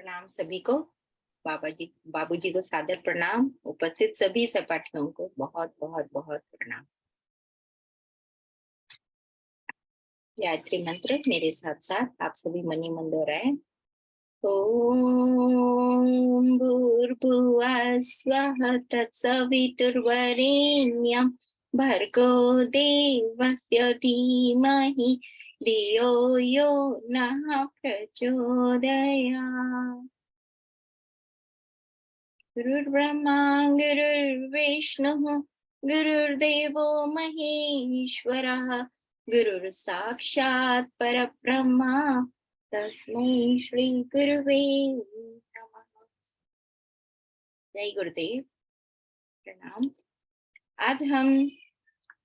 प्रणाम सभी को। बाबूजी को सादर प्रणाम। उपस्थित सभी सहपाठियों को बहुत बहुत बहुत प्रणाम। गायत्री मंत्र मेरे साथ साथ आप सभी मनी मन दोहराएं। ओम भूर्भुवः स्वः तत्सवितुर्वरेण्यं भर्गो देवस्य धीमहि धियो यो नः प्रचोदयात्। गुरुर्ब्रह्मा गुरुर्विष्णुः गुरुर्देवो महेश्वरः गुरुर्साक्षात् परब्रह्मा तस्मै श्री गुरुवे नमः। जय गुरुदेव, प्रणाम। आज हम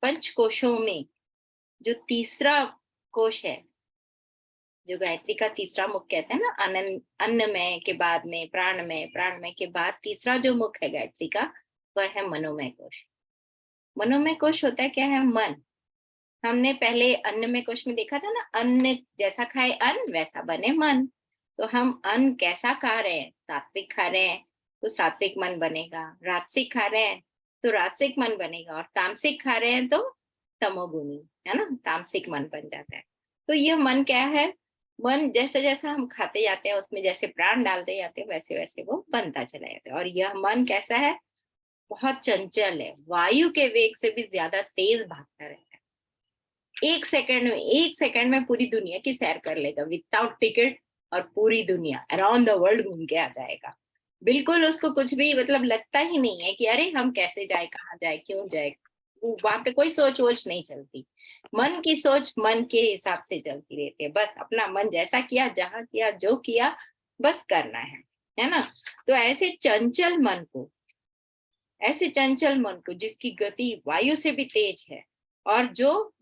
पंचकोशों में जो तीसरा कोश है, जो गायत्री का तीसरा मुख कहते हैं ना, अन्नमय के बाद में प्राणमय, प्राणमय के बाद तीसरा जो मुख है गायत्री का, वह है मनोमय कोश। मनोमय कोश होता है क्या है? मन। हमने पहले अन्नमय कोश में देखा था ना, अन्न जैसा खाए अन्न वैसा बने मन। तो हम अन्न कैसा खा रहे हैं? सात्विक खा रहे हैं तो सात्विक मन बनेगा, राजसिक खा रहे हैं तो राजसिक मन बनेगा, और तामसिक खा रहे हैं तो तमोगुणी, है ना, तामसिक मन बन जाता है। तो यह मन क्या है? मन जैसे जैसा हम खाते जाते हैं उसमें जैसे प्राण डालते जाते हैं वैसे वैसे वो बनता चला जाता है। और यह मन कैसा है? बहुत चंचल है, वायु के वेग से भी ज्यादा तेज भागता रहता है। एक सेकंड में पूरी दुनिया की सैर कर लेगा विदाउट टिकट, और पूरी दुनिया अराउंड द वर्ल्ड घूम के आ जाएगा। बिल्कुल उसको कुछ भी मतलब लगता ही नहीं है कि अरे हम कैसे जाए, कहाँ जाए, क्यों जाए। वहां पे कोई सोच वोच नहीं चलती। मन की सोच मन के हिसाब से चलती रहती है। बस अपना मन जैसा किया, जहां किया, जो किया, बस करना है ना। तो ऐसे चंचल मन को जिसकी गति वायु से भी तेज है, और जो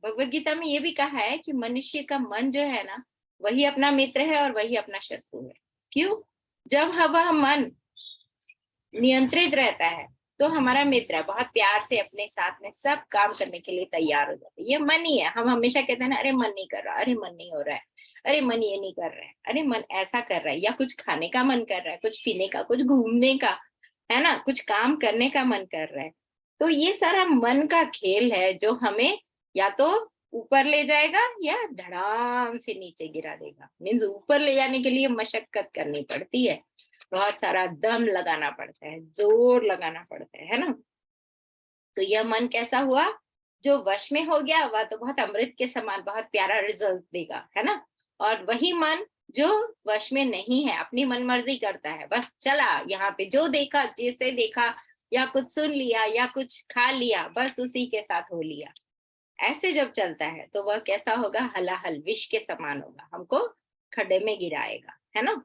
भगवत गीता में ये भी कहा है कि मनुष्य का मन जो है ना, वही अपना मित्र है और वही अपना शत्रु है। क्यों? जब वह मन नियंत्रित रहता है तो हमारा मित्र बहुत प्यार से अपने साथ में सब काम करने के लिए तैयार हो जाते हैं। ये मन ही है। हम हमेशा कहते हैं ना, अरे मन नहीं कर रहा, अरे मन नहीं हो रहा है, अरे मन ये नहीं कर रहा है, अरे मन ऐसा कर रहा है, या कुछ खाने का मन कर रहा है, कुछ पीने का, कुछ घूमने का, है ना, कुछ काम करने का मन कर रहा है। तो ये सारा मन का खेल है जो हमें या तो ऊपर ले जाएगा या धड़ाम से नीचे गिरा देगा। मीन्स ऊपर ले जाने के लिए मशक्कत करनी पड़ती है, बहुत सारा दम लगाना पड़ता है, जोर लगाना पड़ता है ना। तो यह मन कैसा हुआ? जो वश में हो गया वह तो बहुत अमृत के समान बहुत प्यारा रिजल्ट देगा, है ना। और वही मन जो वश में नहीं है, अपनी मनमर्जी करता है, बस चला यहाँ पे जो देखा, जैसे देखा, या कुछ सुन लिया या कुछ खा लिया, बस उसी के साथ हो लिया। ऐसे जब चलता है तो वह कैसा होगा? हलाहल विष के समान होगा, हमको खड्डे में गिराएगा, है ना।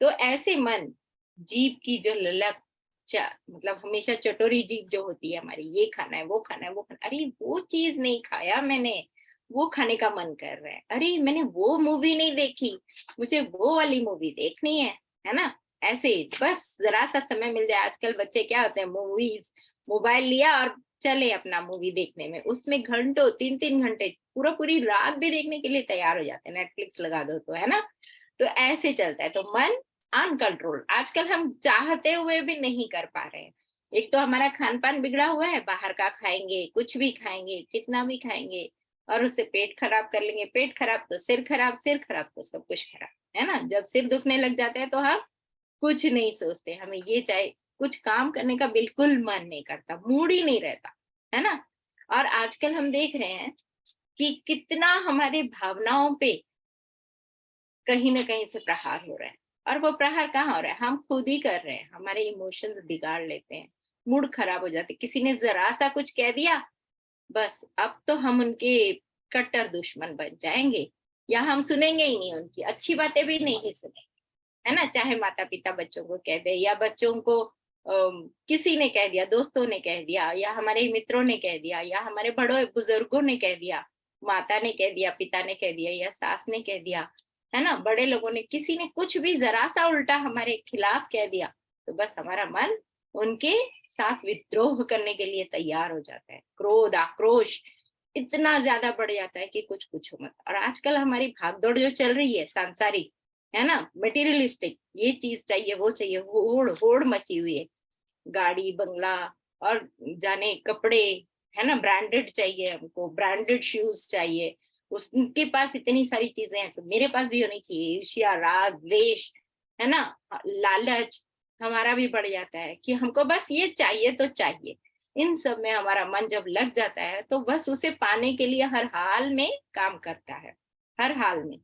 तो ऐसे मन, जीभ की जो ललक, मतलब हमेशा चटोरी जीभ जो होती है हमारी, ये खाना है, वो खाना है, वो खाना, अरे वो चीज नहीं खाया मैंने, वो खाने का मन कर रहा है, अरे मैंने वो मूवी नहीं देखी, मुझे वो वाली मूवी देखनी है ना। ऐसे बस जरा सा समय मिल जाए। आजकल बच्चे क्या होते हैं, मूवीज, मोबाइल लिया और चले अपना मूवी देखने में, उसमें घंटों, 3-3 घंटे, पूरा पूरी रात भी देखने के लिए तैयार हो जाते हैं। नेटफ्लिक्स लगा दो तो, है ना। तो ऐसे चलता है। तो मन अनकंट्रोल आजकल हम चाहते हुए भी नहीं कर पा रहे हैं। एक तो हमारा खान पान बिगड़ा हुआ है, बाहर का खाएंगे, कुछ भी खाएंगे, कितना भी खाएंगे, और उससे पेट खराब कर लेंगे, पेट खराब तो सिर खराब, सिर खराब तो सब कुछ खराब, है ना। जब सिर दुखने लग जाते हैं तो हम कुछ नहीं सोचते, हमें ये चाहे, कुछ काम करने का बिल्कुल मन नहीं करता, मूड ही नहीं रहता, है ना। और आजकल हम देख रहे हैं कि कितना हमारे भावनाओं पे कहीं ना कहीं से प्रहार हो रहा है। और वो प्रहार कहाँ हो रहा है? हम खुद ही कर रहे हैं। हमारे इमोशंस बिगाड़ लेते हैं, मूड खराब हो जाते, किसी ने जरा सा कुछ कह दिया, बस अब तो हम उनके कट्टर दुश्मन बन जाएंगे, या हम सुनेंगे ही नहीं, उनकी अच्छी बातें भी नहीं सुनेंगे, है ना। चाहे माता पिता बच्चों को कह दे, या बच्चों को किसी ने कह दिया, दोस्तों ने कह दिया, या हमारे मित्रों ने कह दिया, या हमारे बड़ों बुजुर्गों ने कह दिया, माता ने कह दिया, पिता ने कह दिया, या सास ने कह दिया, है ना, बड़े लोगों ने, किसी ने कुछ भी जरा सा उल्टा हमारे खिलाफ कह दिया, तो बस हमारा मन उनके साथ विद्रोह करने के लिए तैयार हो जाता है। क्रोध, आक्रोश इतना ज्यादा बढ़ जाता है कि कुछ पूछो मत। और आजकल हमारी भागदौड़ जो चल रही है सांसारिक, है ना, मटेरियलिस्टिक, ये चीज चाहिए वो चाहिए, होड़ होड़ मची हुई है, गाड़ी बंगला और जाने कपड़े, है ना, ब्रांडेड चाहिए हमको, ब्रांडेड शूज चाहिए, उसके पास इतनी सारी चीजें हैं तो मेरे पास भी होनी चाहिए। ईर्ष्या, राग, द्वेष, है ना, लालच हमारा भी बढ़ जाता है कि हमको बस ये चाहिए तो चाहिए। इन सब में हमारा मन जब लग जाता है तो बस उसे पाने के लिए हर हाल में काम करता है, हर हाल में,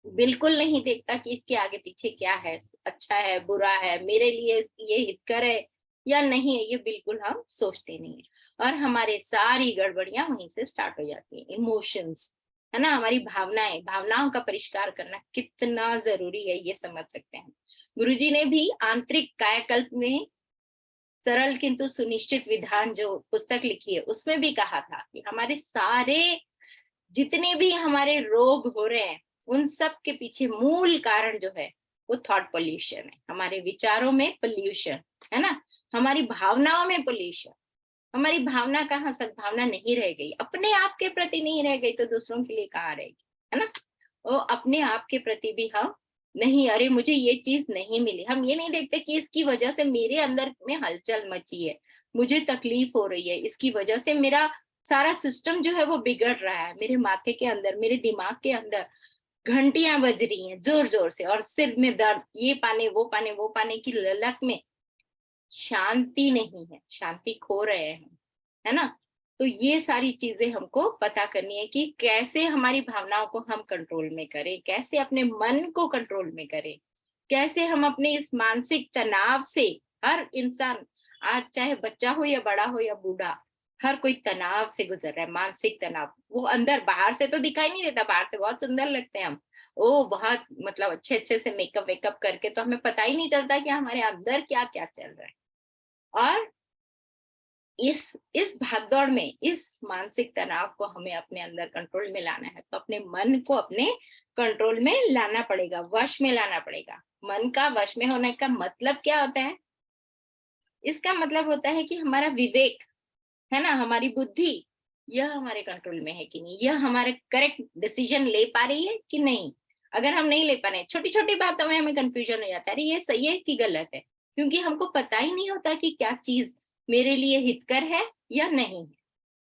बिल्कुल नहीं देखता कि इसके आगे पीछे क्या है, अच्छा है बुरा है, मेरे लिए ये हितकर है या नहीं है, ये बिल्कुल हम सोचते नहीं है। और हमारे सारी गड़बड़ियां वहीं से स्टार्ट हो जाती हैं। इमोशंस, है ना, हमारी भावनाएं, भावनाओं का परिष्कार करना कितना जरूरी है ये समझ सकते हैं। गुरुजी ने भी आंतरिक कायाकल्प में सरल किंतु सुनिश्चित विधान जो पुस्तक लिखी है उसमें भी कहा था कि हमारे सारे जितने भी हमारे रोग हो रहे हैं उन सब के पीछे मूल कारण जो है वो थॉट पोल्यूशन है, हमारे विचारों में पोल्यूशन, है ना, हमारी भावनाओं में पोल्यूशन। हमारी भावना कहाँ, सद्भावना नहीं रह गई, अपने आप के प्रति नहीं रह गई तो दूसरों के लिए कहाँ रहेगी, है ना। वो अपने आप के प्रति भी हम नहीं, अरे मुझे ये चीज नहीं मिली, हम ये नहीं देखते कि इसकी वजह से मेरे अंदर में हलचल मची है, मुझे तकलीफ हो रही है, इसकी वजह से मेरा सारा सिस्टम जो है वो बिगड़ रहा है, मेरे माथे के अंदर, मेरे दिमाग के अंदर घंटियां बज रही हैं जोर जोर से, और सिर में दर्द, ये पाने वो पाने वो पाने की ललक में शांति नहीं है, शांति खो रहे हैं, है ना। तो ये सारी चीजें हमको पता करनी है कि कैसे हमारी भावनाओं को हम कंट्रोल में करें, कैसे अपने मन को कंट्रोल में करें, कैसे हम अपने इस मानसिक तनाव से, हर इंसान, आज चाहे बच्चा हो या बड़ा हो या बूढ़ा, हर कोई तनाव से गुजर रहा है, मानसिक तनाव। वो अंदर, बाहर से तो दिखाई नहीं देता, बाहर से बहुत सुंदर लगते हैं हम, ओ बहुत मतलब अच्छे अच्छे से मेकअप वेकअप करके, तो हमें पता ही नहीं चलता कि हमारे अंदर क्या क्या चल रहा है। और इस भागदौड़ में, इस मानसिक तनाव को हमें अपने अंदर कंट्रोल में लाना है, तो अपने मन को अपने कंट्रोल में लाना पड़ेगा, वश में लाना पड़ेगा। मन का वश में होने का मतलब क्या होता है? इसका मतलब होता है कि हमारा विवेक, है ना, हमारी बुद्धि, यह हमारे कंट्रोल में है कि नहीं, यह हमारे करेक्ट डिसीजन ले पा रही है कि नहीं। अगर हम नहीं ले पा रहे, छोटी छोटी बातों में हमें कंफ्यूजन हो जाता है, अरे ये सही है कि गलत है, क्योंकि हमको पता ही नहीं होता कि क्या चीज मेरे लिए हितकर है या नहीं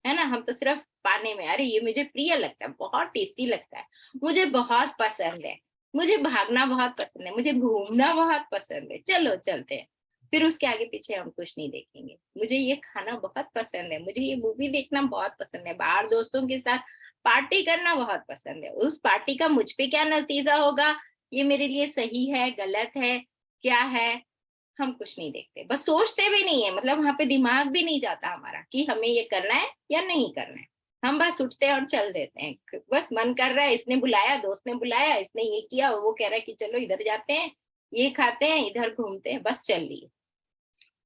है ना। हम तो सिर्फ पाने में, अरे ये मुझे प्रिय लगता है, बहुत टेस्टी लगता है, मुझे बहुत पसंद है, मुझे भागना बहुत पसंद है, मुझे घूमना बहुत पसंद है, चलो चलते हैं। फिर उसके आगे पीछे हम कुछ नहीं देखेंगे। मुझे ये खाना बहुत पसंद है, मुझे ये मूवी देखना बहुत पसंद है, बाहर दोस्तों के साथ पार्टी करना बहुत पसंद है, उस पार्टी का मुझ पे क्या नतीजा होगा, ये मेरे लिए सही है गलत है क्या है, हम कुछ नहीं देखते, बस सोचते भी नहीं है, मतलब वहां पे दिमाग भी नहीं जाता हमारा कि हमें ये करना है या नहीं करना है। हम बस उठते हैं और चल देते हैं, बस मन कर रहा है, इसने बुलाया, दोस्त ने बुलाया, इसने ये किया, वो कह रहा है कि चलो इधर जाते हैं, ये खाते हैं, इधर घूमते हैं, बस चल लिए।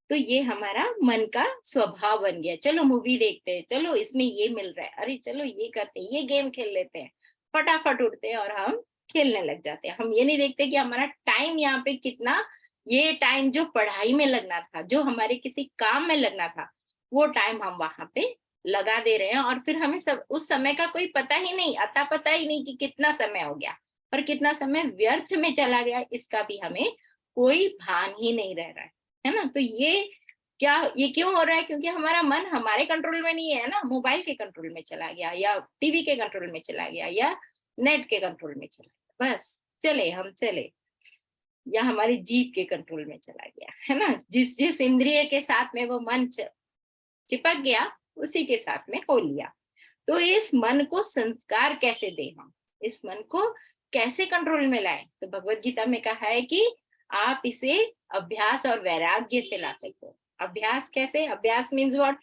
तो ये हमारा मन का स्वभाव बन गया, चलो मूवी देखते हैं, चलो इसमें ये मिल रहा है, अरे चलो ये करते हैं, ये गेम खेल लेते हैं, फटाफट उठते हैं और हम खेलने लग जाते हैं। हम ये नहीं देखते कि हमारा टाइम यहाँ पे कितना, ये टाइम जो पढ़ाई में लगना था, जो हमारे किसी काम में लगना था, वो टाइम हम वहां पे लगा दे रहे हैं, और फिर हमें सब उस समय का कोई पता ही नहीं, अता पता ही नहीं कि कितना समय हो गया और कितना समय व्यर्थ में चला गया, इसका भी हमें कोई भान ही नहीं रह रहा है ना। तो ये क्यों हो रहा है? क्योंकि हमारा मन हमारे कंट्रोल में नहीं है ना, मोबाइल के कंट्रोल में चला गया, या टीवी के कंट्रोल में चला गया, या नेट के कंट्रोल में चला गया, बस चले हम चले, या हमारी जीभ के कंट्रोल में चला गया, है ना। जिस जिस इंद्रिय के साथ में वो मन चिपक गया, उसी के साथ में हो लिया। तो इस मन को संस्कार कैसे दें हम, इस मन को कैसे कंट्रोल में लाएं? तो भगवत गीता में कहा है कि आप इसे अभ्यास और वैराग्य से ला सकते हो। अभ्यास कैसे? अभ्यास मीन्स व्हाट?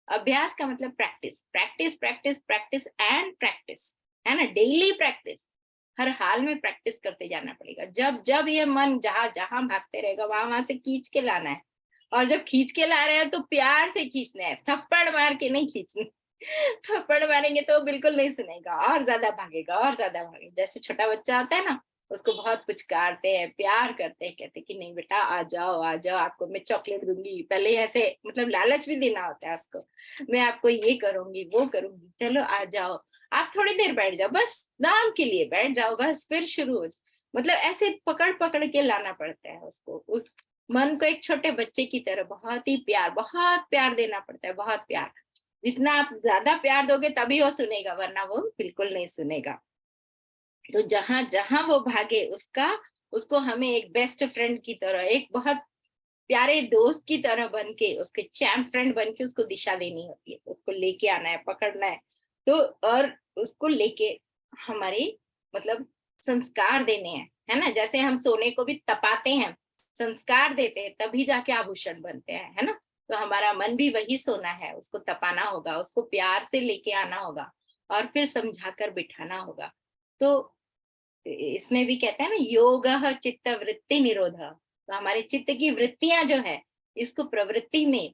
अभ्यास का मतलब practice, practice practice practice and practice, है ना, डेली प्रैक्टिस, हर हाल में प्रैक्टिस करते जाना पड़ेगा। जब जब ये मन जहां जहां भागते रहेगा वहां वहां से खींच के लाना है, और जब खींच के ला रहे हैं तो प्यार से खींचना है, थप्पड़ मार के नहीं खींचना। थप्पड़ मारेंगे तो बिल्कुल नहीं सुनेगा, और ज्यादा भागेगा और ज्यादा भागेगा। जैसे छोटा बच्चा होता है ना, उसको बहुत पुचकारते हैं, प्यार करते हैं, कहते हैं कि नहीं बेटा आ जाओ, आपको मैं चॉकलेट दूंगी, पहले ऐसे मतलब लालच भी देना होता है उसको, मैं आपको ये करूंगी वो करूंगी, चलो आ जाओ, आप थोड़ी देर बैठ जाओ, बस नाम के लिए बैठ जाओ, बस फिर शुरू हो जाओ। मतलब ऐसे पकड़ पकड़ के लाना पड़ता है उसको, उस मन को एक छोटे बच्चे की तरह बहुत प्यार देना पड़ता है, बहुत प्यार। जितना आप ज्यादा प्यार दोगे तभी वो सुनेगा, वरना वो बिल्कुल नहीं सुनेगा। तो जहां जहां वो भागे उसका उसको हमें एक बेस्ट फ्रेंड की तरह, एक बहुत प्यारे दोस्त की तरह बन के, उसके चैम्प फ्रेंड बन के उसको दिशा देनी होती है, उसको लेके आना है, पकड़ना है। तो और उसको लेके हमारे मतलब संस्कार देने हैं, है ना। जैसे हम सोने को भी तपाते हैं, संस्कार देते हैं, तभी जाके आभूषण बनते हैं, है ना। तो हमारा मन भी वही सोना है, उसको तपाना होगा, उसको प्यार से लेके आना होगा और फिर समझाकर बिठाना होगा। तो इसमें भी कहते हैं ना, योग चित्त वृत्ति निरोध। तो हमारे चित्त की वृत्तियां जो है, इसको प्रवृत्ति में,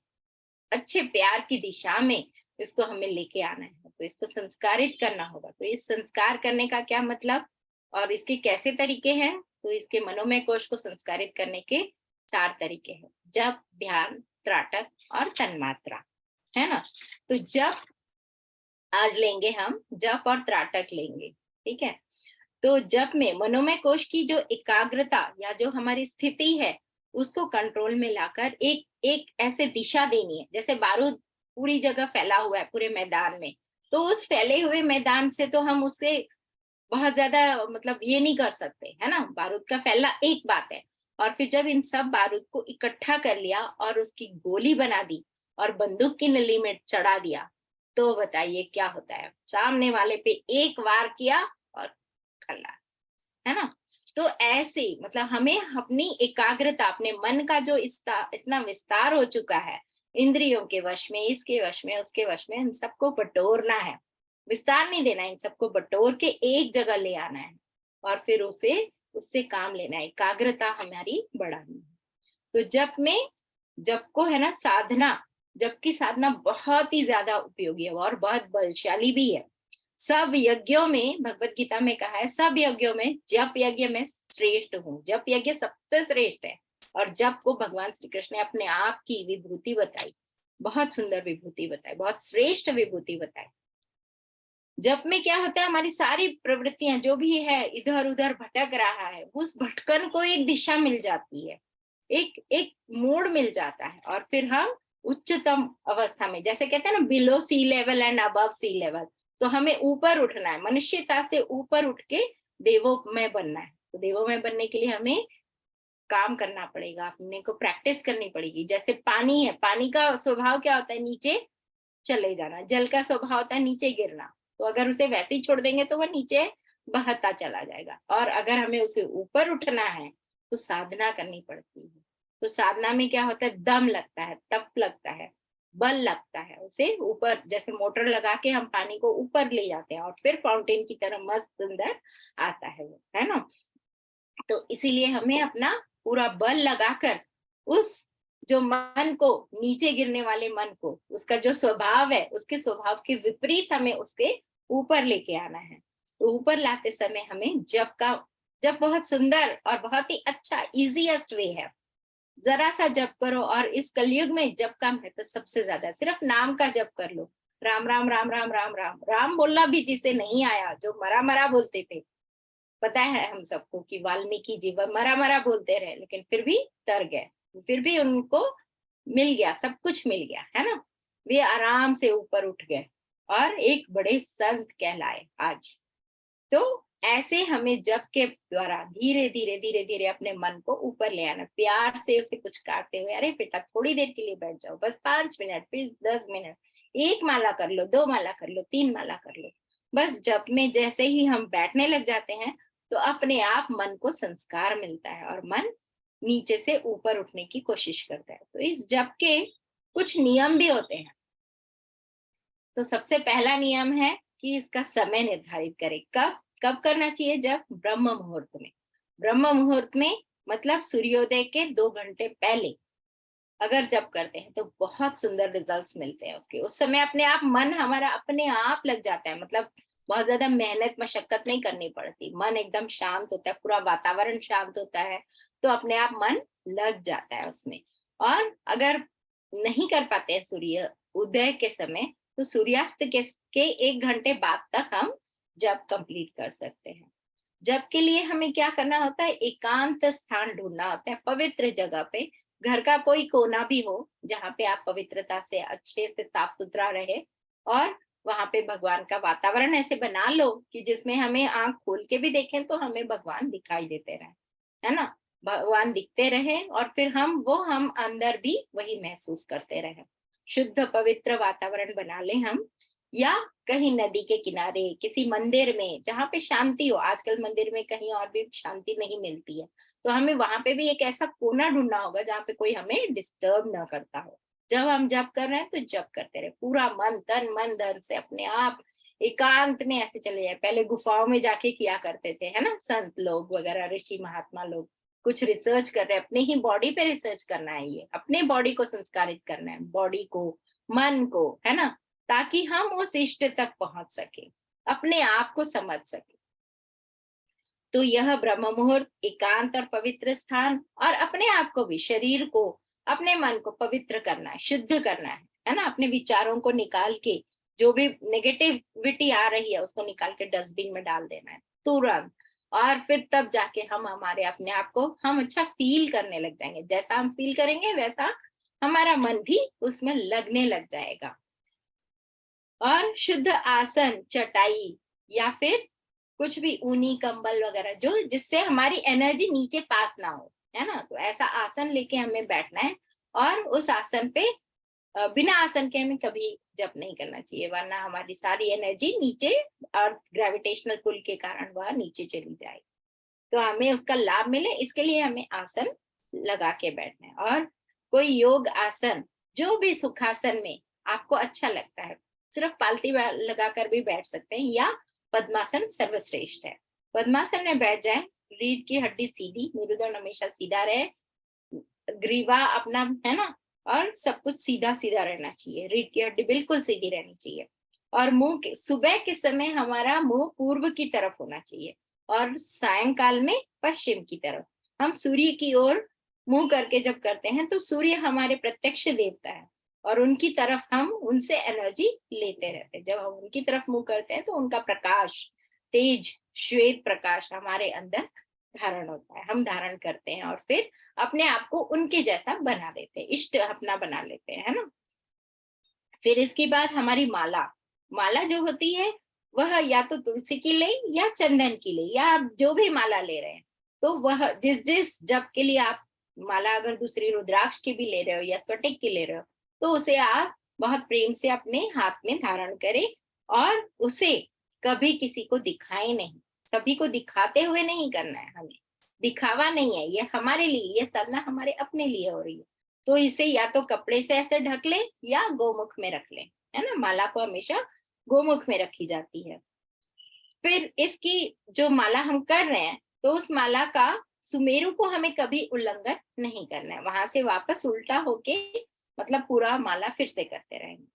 अच्छे प्यार की दिशा में इसको हमें लेके आना है। तो इसको संस्कारित करना होगा। तो इस संस्कार करने का क्या मतलब और इसके कैसे तरीके हैं? तो इसके मनोमय कोश को संस्कारित करने के 4 तरीके हैं: जप, ध्यान, त्राटक और तन्मात्रा, है ना। तो जप आज लेंगे हम, जप और त्राटक लेंगे, ठीक है। तो जप में मनोमय कोश की जो एकाग्रता या जो हमारी स्थिति है, उसको कंट्रोल में लाकर एक एक ऐसे दिशा देनी है, जैसे बारूद पूरी जगह फैला हुआ है पूरे मैदान में। तो उस फैले हुए मैदान से तो हम उससे बहुत ज्यादा मतलब ये नहीं कर सकते, है ना। बारूद का फैलना एक बात है, और फिर जब इन सब बारूद को इकट्ठा कर लिया और उसकी गोली बना दी और बंदूक की नली में चढ़ा दिया, तो बताइए क्या होता है? सामने वाले पे एक वार किया और खल्ला, है ना। तो ऐसे मतलब हमें अपनी एकाग्रता, अपने मन का जो इतना विस्तार हो चुका है, इंद्रियों के वश में, इसके वश में, उसके वश में, इन सबको बटोरना है। विस्तार नहीं देना, इन सबको बटोर के एक जगह ले आना है और फिर उसे उससे काम लेना है, एकाग्रता हमारी बढ़ानी है। तो जप में, जप को है ना साधना, जप की साधना बहुत ही ज्यादा उपयोगी है और बहुत बलशाली भी है। सब यज्ञों में, भगवत गीता में कहा है, सब यज्ञों में जप यज्ञ में श्रेष्ठ हूँ। जप यज्ञ सबसे श्रेष्ठ है। और जप को भगवान श्री कृष्ण ने अपने आप की विभूति बताई, बहुत सुंदर विभूति बताई, बहुत श्रेष्ठ विभूति बताई। जप में क्या होता है, हमारी सारी प्रवृत्तियां जो भी है इधर उधर भटक रहा है, उस भटकन को एक दिशा मिल जाती है, एक एक मोड़ मिल जाता है, और फिर हम उच्चतम अवस्था में, जैसे कहते हैं ना, below sea level and above sea level. तो हमें ऊपर उठना है, मनुष्यता से ऊपर उठ के देवों में बनना है। तो देवों में बनने के लिए हमें काम करना पड़ेगा, अपने को प्रैक्टिस करनी पड़ेगी। जैसे पानी है, पानी का स्वभाव क्या होता है? नीचे चले जाना। जल का स्वभाव होता है नीचे गिरना। तो अगर उसे वैसे ही छोड़ देंगे तो वह नीचे बहता चला जाएगा। और अगर हमें उसे ऊपर उठना है तो साधना करनी पड़ती है। तो साधना में क्या होता है? दम लगता है, तप लगता है, बल लगता है। उसे ऊपर, जैसे मोटर लगा के हम पानी को ऊपर ले जाते हैं और फिर फाउंटेन की तरह मस्त सुंदर आता है वो, है ना। तो इसीलिए हमें अपना पूरा बल लगाकर उस जो मन को, नीचे गिरने वाले मन को, उसका जो स्वभाव है, उसके स्वभाव के विपरीत हमें उसके ऊपर लेके आना है। तो ऊपर लाते समय हमें जप बहुत सुंदर और बहुत ही अच्छा इजीएस्ट वे है। जरा सा जप करो, और इस कलयुग में जप का महत्व सबसे ज्यादा। सिर्फ नाम का जप कर लो, राम राम राम राम राम राम राम बोलना भी जिसे नहीं आया, जो मरा मरा बोलते थे, पता है हम सबको कि वाल्मीकि जी मरा मरा बोलते रहे, लेकिन फिर भी तर गए, फिर भी उनको मिल गया, सब कुछ मिल गया, है ना। वे आराम से ऊपर उठ गए और एक बड़े संत कहलाए आज। तो ऐसे हमें जप के द्वारा धीरे धीरे धीरे धीरे अपने मन को ऊपर ले आना, प्यार से उसे कुछ काटते हुए, अरे बेटा थोड़ी देर के लिए बैठ जाओ, बस 5 मिनट, फिर 10 मिनट, एक माला कर लो, 2 माला कर लो, 3 माला कर लो। बस जप में जैसे ही हम बैठने लग जाते हैं तो अपने आप मन को संस्कार मिलता है और मन नीचे से ऊपर उठने की कोशिश करता है। तो इस जप के कुछ नियम भी होते हैं। तो सबसे पहला नियम है कि इसका समय निर्धारित करें। कब कब करना चाहिए? जब ब्रह्म मुहूर्त में। ब्रह्म मुहूर्त में मतलब सूर्योदय के 2 घंटे पहले अगर जप करते हैं तो बहुत सुंदर रिजल्ट्स मिलते हैं उसके। उस समय अपने आप मन हमारा अपने आप लग जाता है, मतलब बहुत ज्यादा मेहनत मशक्कत नहीं करनी पड़ती, मन एकदम शांत होता है, पूरा वातावरण शांत होता है, तो अपने आप मन लग जाता है उसमें। और अगर नहीं कर पाते हैं सूर्य उदय के समय, तो सूर्यास्त के 1 घंटे बाद तक हम जप कंप्लीट कर सकते हैं। जप के लिए हमें क्या करना होता है, एकांत स्थान ढूंढना होता है, पवित्र जगह पे, घर का कोई कोना भी हो जहाँ पे आप पवित्रता से अच्छे से साफ सुथरा रहे, और वहां पे भगवान का वातावरण ऐसे बना लो कि जिसमें हमें आंख खोल के भी देखें तो हमें भगवान दिखाई देते रहे, है ना, भगवान दिखते रहे, और फिर हम अंदर भी वही महसूस करते रहे। शुद्ध पवित्र वातावरण बना ले हम, या कहीं नदी के किनारे, किसी मंदिर में जहाँ पे शांति हो। आजकल मंदिर में कहीं और भी शांति नहीं मिलती है, तो हमें वहां पे भी एक ऐसा कोना ढूंढना होगा जहाँ पे कोई हमें डिस्टर्ब ना करता हो। जब हम जप कर रहे हैं तो जप करते रहे, पूरा मन तन मन धन से अपने आप एकांत में ऐसे चले जाए। पहले गुफाओं में जाके किया करते थे, है ना, संत लोग वगैरह, ऋषि महात्मा लोग कुछ रिसर्च कर रहे हैं, अपने ही बॉडी पे रिसर्च करना है, ये अपने बॉडी को संस्कारित करना है, बॉडी को, मन को, है ना, ताकि हम उस इष्ट तक पहुंच सके, अपने आप को समझ सके। तो यह ब्रह्म मुहूर्त, एकांत और पवित्र स्थान, और अपने आप को भी, शरीर को, अपने मन को पवित्र करना है, शुद्ध करना है ना, अपने विचारों को निकाल के, जो भी नेगेटिविटी आ रही है उसको निकाल के डस्टबिन में डाल देना है तुरंत। और फिर तब जाके हम हमारे अपने आप को हम अच्छा फील करने लग जाएंगे। जैसा हम फील करेंगे वैसा हमारा मन भी उसमें लगने लग जाएगा। और शुद्ध आसन, चटाई या फिर कुछ भी ऊनी कंबल वगैरह, जो जिससे हमारी एनर्जी नीचे पास ना हो, है ना, तो ऐसा आसन लेके हमें बैठना है। और उस आसन पे बिना आसन के हमें कभी जप नहीं करना चाहिए, वरना हमारी सारी एनर्जी नीचे, और ग्रेविटेशनल पुल के कारण वह नीचे चली जाएगी। तो हमें उसका लाभ मिले, इसके लिए हमें आसन लगा के बैठना है। और कोई योग आसन, जो भी सुखासन में आपको अच्छा लगता है, सिर्फ पालती लगाकर भी बैठ सकते हैं, या पद्मासन सर्वश्रेष्ठ है। पद्मासन में बैठ जाए, रीढ़ की हड्डी सीधी, मेरुदंड हमेशा सीधा रहे, ग्रीवा अपना, है ना, और सब कुछ सीधा सीधा रहना चाहिए, रीढ़ की हड्डी बिल्कुल सीधी रहनी चाहिए। और मुंह के, सुबह के समय हमारा मुंह पूर्व की तरफ होना चाहिए, और सायंकाल में पश्चिम की तरफ। हम सूर्य की ओर मुंह करके जब करते हैं तो सूर्य हमारे प्रत्यक्ष देवता है, और उनकी तरफ हम उनसे एनर्जी लेते रहते हैं। जब हम उनकी तरफ मुंह करते हैं तो उनका प्रकाश, तेज श्वेत प्रकाश हमारे अंदर धारण होता है, हम धारण करते हैं, और फिर अपने आप को उनके जैसा बना लेते हैं, इष्ट अपना बना लेते हैं, है ना। फिर इसके बाद हमारी माला, माला जो होती है वह या तो तुलसी की ले या चंदन की ले, या आप जो भी माला ले रहे हैं, तो वह जिस जिस जप के लिए आप माला, अगर दूसरी रुद्राक्ष की भी ले रहे हो या स्फटिक की ले रहे हो, तो उसे आप बहुत प्रेम से अपने हाथ में धारण करें, और उसे कभी किसी को दिखाएं नहीं। सभी को दिखाते हुए नहीं करना है हमें, दिखावा नहीं है ये हमारे लिए, ये साधना हमारे अपने लिए हो रही है। तो इसे या तो कपड़े से ऐसे ढक ले या गोमुख में रख ले, है ना, माला को हमेशा गोमुख में रखी जाती है। फिर इसकी जो माला हम कर रहे हैं, तो उस माला का सुमेरु को हमें कभी उल्लंघन नहीं करना है, वहां से वापस उल्टा होके मतलब पूरा माला फिर से करते रहेंगे।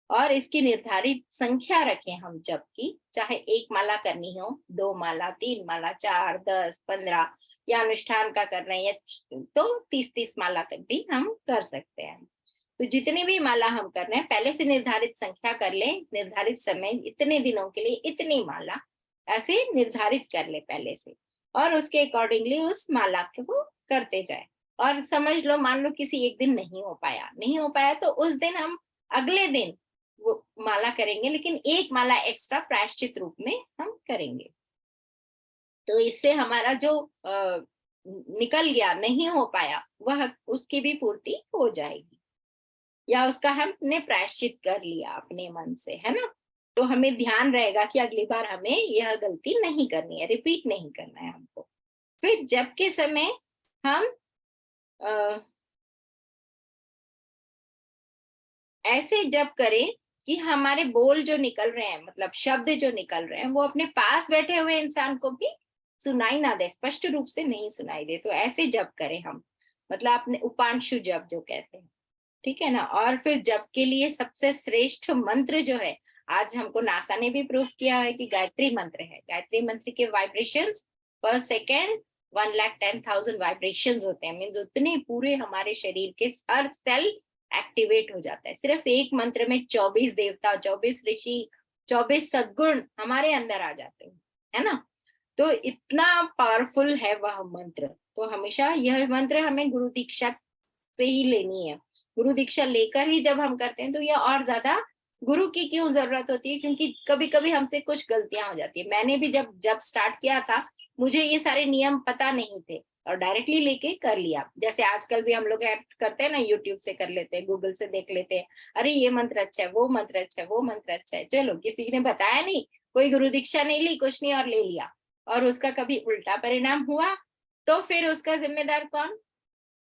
और इसकी निर्धारित संख्या रखें हम जप की, चाहे एक माला करनी हो, दो माला, तीन माला, 4, 10, 15, या अनुष्ठान का कर रहे हैं तो 30-30 माला तक भी हम कर सकते हैं। तो जितनी भी माला हम कर रहे हैं पहले से निर्धारित संख्या कर लें, निर्धारित समय, इतने दिनों के लिए इतनी माला, ऐसे निर्धारित कर ले पहले से, और उसके अकॉर्डिंगली उस माला को करते जाए। और समझ लो, मान लो किसी एक दिन नहीं हो पाया तो उस दिन हम अगले दिन वो माला करेंगे, लेकिन एक माला एक्स्ट्रा प्रायश्चित रूप में हम करेंगे। तो इससे हमारा जो निकल गया, नहीं हो पाया, वह उसकी भी पूर्ति हो जाएगी, या उसका हमने प्रायश्चित कर लिया अपने मन से, है ना। तो हमें ध्यान रहेगा कि अगली बार हमें यह गलती नहीं करनी है, रिपीट नहीं करना है हमको। फिर जब के समय हम ऐसे जप करें कि हमारे बोल जो निकल रहे हैं, मतलब शब्द जो निकल रहे हैं, वो अपने पास बैठे हुए इंसान को भी सुनाई ना दे, स्पष्ट रूप से नहीं सुनाई दे, तो ऐसे जप करें हम, मतलब अपने उपांशु जप जो कहते हैं, ठीक है ना। और फिर जप के लिए सबसे श्रेष्ठ मंत्र जो है, आज हमको नासा ने भी प्रूव किया है कि गायत्री मंत्र है। गायत्री मंत्र के वाइब्रेशंस पर सेकेंड 1,10,000 वाइब्रेशंस होते हैं, मीन्स उतने पूरे हमारे शरीर के हर सेल एक्टिवेट हो जाता है। सिर्फ एक मंत्र में 24 देवता, 24 ऋषि, 24 सद्गुण हमारे अंदर आ जाते हैं, है ना। तो इतना पावरफुल है वह मंत्र। तो हमेशा यह मंत्र हमें गुरु दीक्षा पे ही लेनी है। गुरु दीक्षा लेकर ही जब हम करते हैं तो ये और ज्यादा गुरु की क्यों जरूरत होती है, क्योंकि कभी कभी हमसे कुछ गलतियां हो जाती है। मैंने भी जब जब स्टार्ट किया था, मुझे ये सारे नियम पता नहीं थे और डायरेक्टली लेके कर लिया। जैसे आजकल भी हम लोग ऐड करते हैं ना, यूट्यूब से कर लेते हैं, गूगल से देख लेते हैं, अरे ये मंत्र अच्छा है, वो मंत्र अच्छा है, वो मंत्र अच्छा है, चलो किसी ने बताया नहीं, कोई गुरु दीक्षा नहीं ली, कुछ नहीं, और ले लिया, और उसका कभी उल्टा परिणाम हुआ तो फिर उसका जिम्मेदार कौन?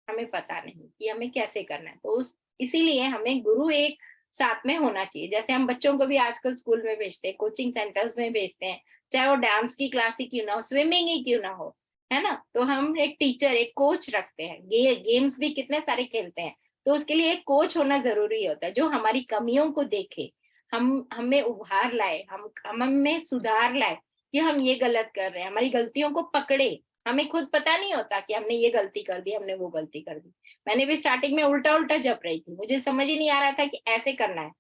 हमें पता नहीं कि हमें कैसे करना है। तो उस इसीलिए हमें गुरु एक साथ में होना चाहिए। जैसे हम बच्चों को भी आजकल स्कूल में भेजते हैं, कोचिंग सेंटर्स में भेजते हैं, चाहे वो डांस की क्लास ही क्यों ना हो, स्विमिंग ही क्यों ना हो, है ना, तो हम एक टीचर, एक कोच रखते हैं। गेम्स भी कितने सारे खेलते हैं, तो उसके लिए एक कोच होना जरूरी होता है, जो हमारी कमियों को देखे, हम हमें उभार लाए, हम में सुधार लाए कि हम ये गलत कर रहे हैं, हमारी गलतियों को पकड़े। हमें खुद पता नहीं होता कि हमने ये गलती कर दी, हमने वो गलती कर दी। मैंने भी स्टार्टिंग में उल्टा उल्टा जप रही थी, मुझे समझ ही नहीं आ रहा था कि ऐसे करना है।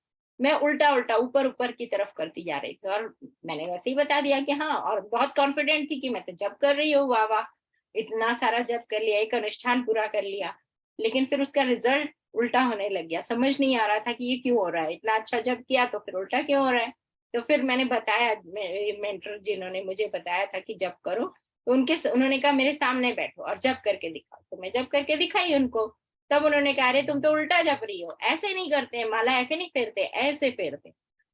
मैं उल्टा उल्टा ऊपर ऊपर की तरफ करती जा रही थी, और मैंने वैसे ही बता दिया कि हाँ, और बहुत कॉन्फिडेंट थी कि मैं तो जप कर रही हूँ, वाह वाह, इतना सारा जप कर लिया, एक अनुष्ठान पूरा कर लिया। लेकिन फिर उसका रिजल्ट उल्टा होने लग गया, समझ नहीं आ रहा था कि ये क्यों हो रहा है, इतना अच्छा जप किया तो फिर उल्टा क्यों हो रहा है। तो फिर मैंने बताया, मेरे मेंटर जिन्होंने मुझे बताया था कि जप करो, तो उन्होंने कहा मेरे सामने बैठो और जप करके दिखाओ। तो मैं जप करके दिखाई उनको। तब उन्होंने कहा, अरे तुम तो उल्टा जप रही हो, ऐसे नहीं करते हैं, माला ऐसे नहीं फेरते, ऐसे फेरते।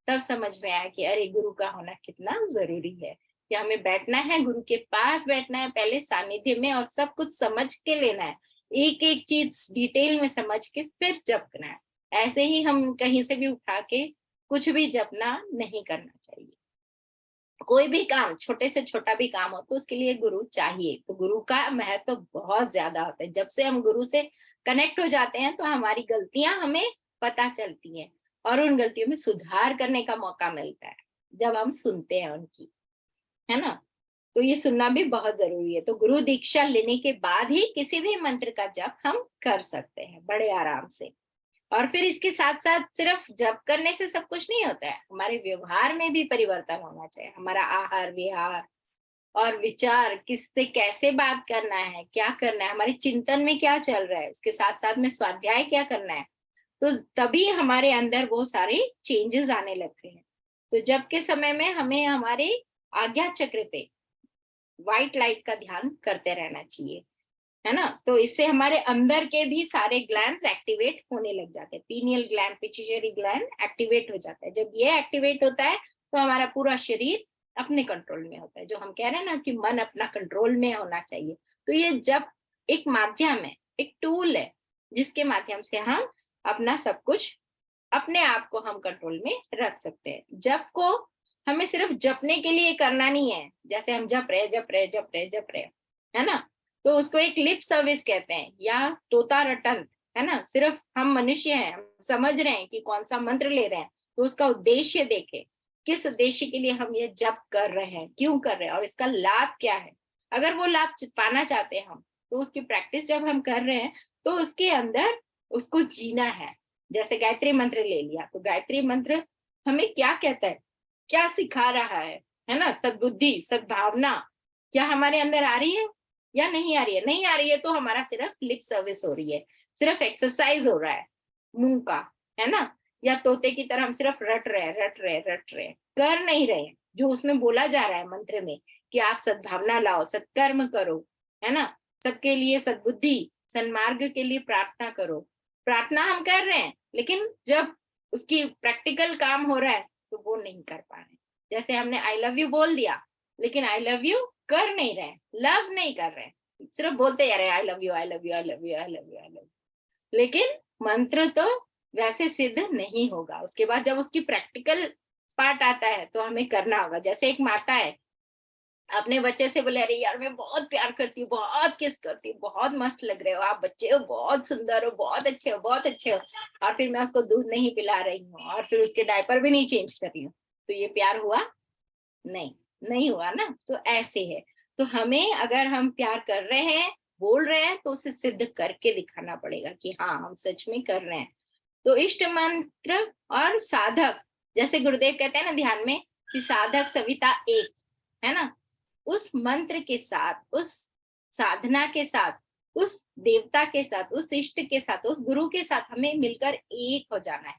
तब समझ में आया कि अरे गुरु का होना कितना जरूरी है, कि हमें बैठना है, गुरु के पास बैठना है पहले सानिध्य में, और सब कुछ समझ के लेना है, एक एक चीज डिटेल में समझ के फिर जपना है। ऐसे ही हम कहीं से भी उठा के कुछ भी जपना नहीं करना चाहिए। कोई भी काम, छोटे से छोटा भी काम हो तो उसके लिए गुरु चाहिए। तो गुरु का महत्व तो बहुत ज्यादा होता है। जब से हम गुरु से कनेक्ट हो जाते हैं तो हमारी गलतियां हमें पता चलती हैं, और उन गलतियों में सुधार करने का मौका मिलता है जब हम सुनते हैं उनकी, है ना। तो ये सुनना भी बहुत जरूरी है। तो गुरु दीक्षा लेने के बाद ही किसी भी मंत्र का जप हम कर सकते हैं बड़े आराम से। और फिर इसके साथ साथ सिर्फ जप करने से सब कुछ नहीं होता है, हमारे व्यवहार में भी परिवर्तन होना चाहिए। हमारा आहार विहार और विचार, किससे कैसे बात करना है, क्या करना है, हमारे चिंतन में क्या चल रहा है, इसके साथ साथ में स्वाध्याय क्या करना है, तो तभी हमारे अंदर वो सारे चेंजेस आने लगते हैं। तो जब के समय में हमें हमारे आज्ञा चक्र पे व्हाइट लाइट का ध्यान करते रहना चाहिए, है ना। तो इससे हमारे अंदर के भी सारे ग्लैंड्स एक्टिवेट होने लग जाते हैं। Pineal gland, pituitary gland activate हो जाता है। जब ये एक्टिवेट होता है तो हमारा पूरा शरीर अपने कंट्रोल में होता है। जो हम कह रहे हैं ना कि मन अपना कंट्रोल में होना चाहिए, तो ये जब एक माध्यम है, एक टूल है, जिसके माध्यम से हम अपना सब कुछ, अपने आप को हम कंट्रोल में रख सकते हैं। जप को हमें सिर्फ जपने के लिए करना नहीं है, जैसे हम जप रहे जप रहे जप रहे जप रहे, है ना, तो उसको एक लिप सर्विस कहते हैं, या तोता रटन, है ना। सिर्फ हम मनुष्य हैं, हम समझ रहे हैं कि कौन सा मंत्र ले रहे हैं, तो उसका उद्देश्य देखें, किस उद्देश्य के लिए हम ये जप कर रहे हैं, क्यों कर रहे हैं, और इसका लाभ क्या है। अगर वो लाभ पाना चाहते हैं हम, तो उसकी प्रैक्टिस जब हम कर रहे हैं तो उसके अंदर उसको जीना है। जैसे गायत्री मंत्र ले लिया, तो गायत्री मंत्र हमें क्या कहता है, क्या सिखा रहा है ना। सद्बुद्धि, सद्भावना क्या हमारे अंदर आ रही है या नहीं आ रही है? नहीं आ रही है तो हमारा सिर्फ लिप सर्विस हो रही है, सिर्फ एक्सरसाइज हो रहा है मुंह का, है ना। या तोते की तरह हम सिर्फ रट रहे रट रहे रट रहे, कर नहीं रहे जो उसमें बोला जा रहा है मंत्र में, कि आप सद्भावना लाओ, सत्कर्म करो, है ना, सबके लिए सद्बुद्धि, सन्मार्ग के लिए प्रार्थना करो। प्रार्थना हम कर रहे हैं, लेकिन जब उसकी प्रैक्टिकल काम हो रहा है तो वो नहीं कर पा रहे। जैसे हमने आई लव यू बोल दिया, लेकिन आई लव यू कर नहीं रहे, लव नहीं कर रहे, सिर्फ बोलते जा रहे I love you I love you I love you I love you I love you, लेकिन मंत्र तो वैसे सिद्ध नहीं होगा। उसके बाद जब उसकी प्रैक्टिकल पार्ट आता है तो हमें करना होगा। जैसे एक माता है, अपने बच्चे से बोले, अरे यार मैं बहुत प्यार करती हूँ, बहुत किस करती हूँ, बहुत मस्त लग रहे हो आप बच्चे हो, बहुत सुंदर हो, बहुत अच्छे हो, बहुत अच्छे हो, और फिर मैं उसको दूध नहीं पिला रही हूँ और फिर उसके डायपर भी नहीं चेंज कर रही हूँ, तो ये प्यार हुआ? नहीं, नहीं हुआ ना। तो ऐसे है। तो हमें अगर हम प्यार कर रहे हैं, बोल रहे हैं, तो उसे सिद्ध करके दिखाना पड़ेगा कि हाँ हम सच में कर रहे हैं। तो इष्ट मंत्र और साधक, जैसे गुरुदेव कहते हैं ना ध्यान में कि साधक सविता एक, है ना। उस मंत्र के साथ, उस साधना के साथ, उस देवता के साथ, उस इष्ट के साथ, उस गुरु के साथ हमें मिलकर एक हो जाना है।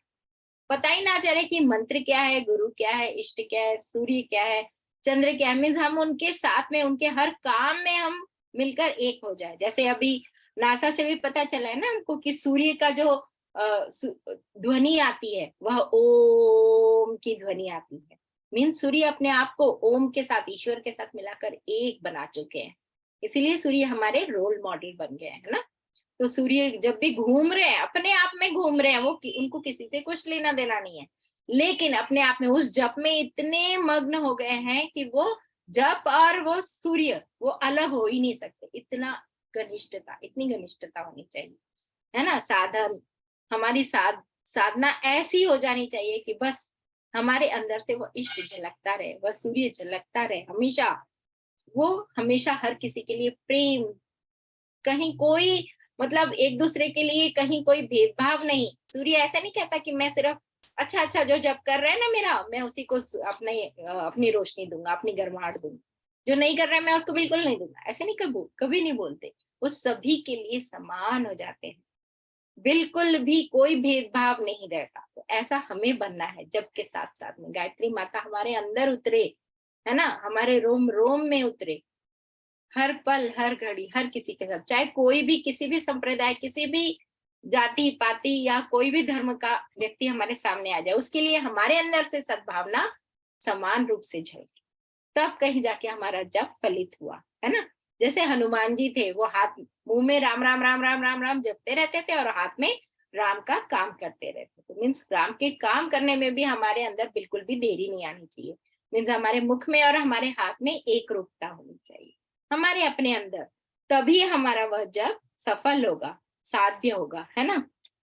पता ही ना चले कि मंत्र क्या है, गुरु क्या है, इष्ट क्या है, सूर्य क्या है, चंद्र क्या है। मीन्स हम उनके साथ में, उनके हर काम में हम मिलकर एक हो जाए। जैसे अभी नासा से भी पता चला है ना हमको कि सूर्य का जो ध्वनि आती है वह ओम की ध्वनि आती है। मीन्स सूर्य अपने आप को ओम के साथ, ईश्वर के साथ मिलाकर एक बना चुके हैं। इसीलिए सूर्य हमारे रोल मॉडल बन गए हैं ना। तो सूर्य जब भी घूम रहे हैं, अपने आप में घूम रहे हैं, वो उनको किसी से कुछ लेना देना नहीं है, लेकिन अपने आप में उस जप में इतने मग्न हो गए हैं कि वो जप और वो सूर्य वो अलग हो ही नहीं सकते। इतना घनिष्ठता, इतनी घनिष्ठता होनी चाहिए, है ना। साधन, हमारी साधना ऐसी हो जानी चाहिए कि बस हमारे अंदर से वो इष्ट झलकता रहे, वह सूर्य झलकता रहे हमेशा। वो हमेशा हर किसी के लिए प्रेम, कहीं कोई मतलब एक दूसरे के लिए कहीं कोई भेदभाव नहीं। सूर्य ऐसा नहीं कहता कि मैं सिर्फ अच्छा अच्छा जो जब कर रहे हैं ना मेरा, मैं उसी को अपने अपनी रोशनी दूंगा, अपनी गर्माहट दूंगा, जो नहीं कर रहे हैं मैं उसको बिल्कुल नहीं दूंगा। ऐसे नहीं कभी नहीं बोलते। वो सभी के लिए समान हो जाते हैं, बिल्कुल भी कोई भेदभाव नहीं रहता। तो ऐसा हमें बनना है जब के साथ साथ में गायत्री माता हमारे अंदर उतरे, है ना, हमारे रोम रोम में उतरे, हर पल हर घड़ी हर किसी के साथ, चाहे कोई भी किसी भी संप्रदाय, किसी भी जाति पाति या कोई भी धर्म का व्यक्ति हमारे सामने आ जाए, उसके लिए हमारे अंदर से सद्भावना समान रूप से झलके, तब कहीं जाके हमारा जप फलित हुआ, है ना। जैसे हनुमान जी थे, वो हाथ मुंह में राम राम राम राम राम राम जपते रहते थे और हाथ में राम का काम करते रहते थे। मीन्स राम के काम करने में भी हमारे अंदर बिल्कुल भी देरी नहीं आनी चाहिए। मीन्स हमारे मुख में और हमारे हाथ में एक रूपता होनी चाहिए हमारे अपने अंदर, तभी हमारा वह जप सफल होगा, साध्य होगा, है ना।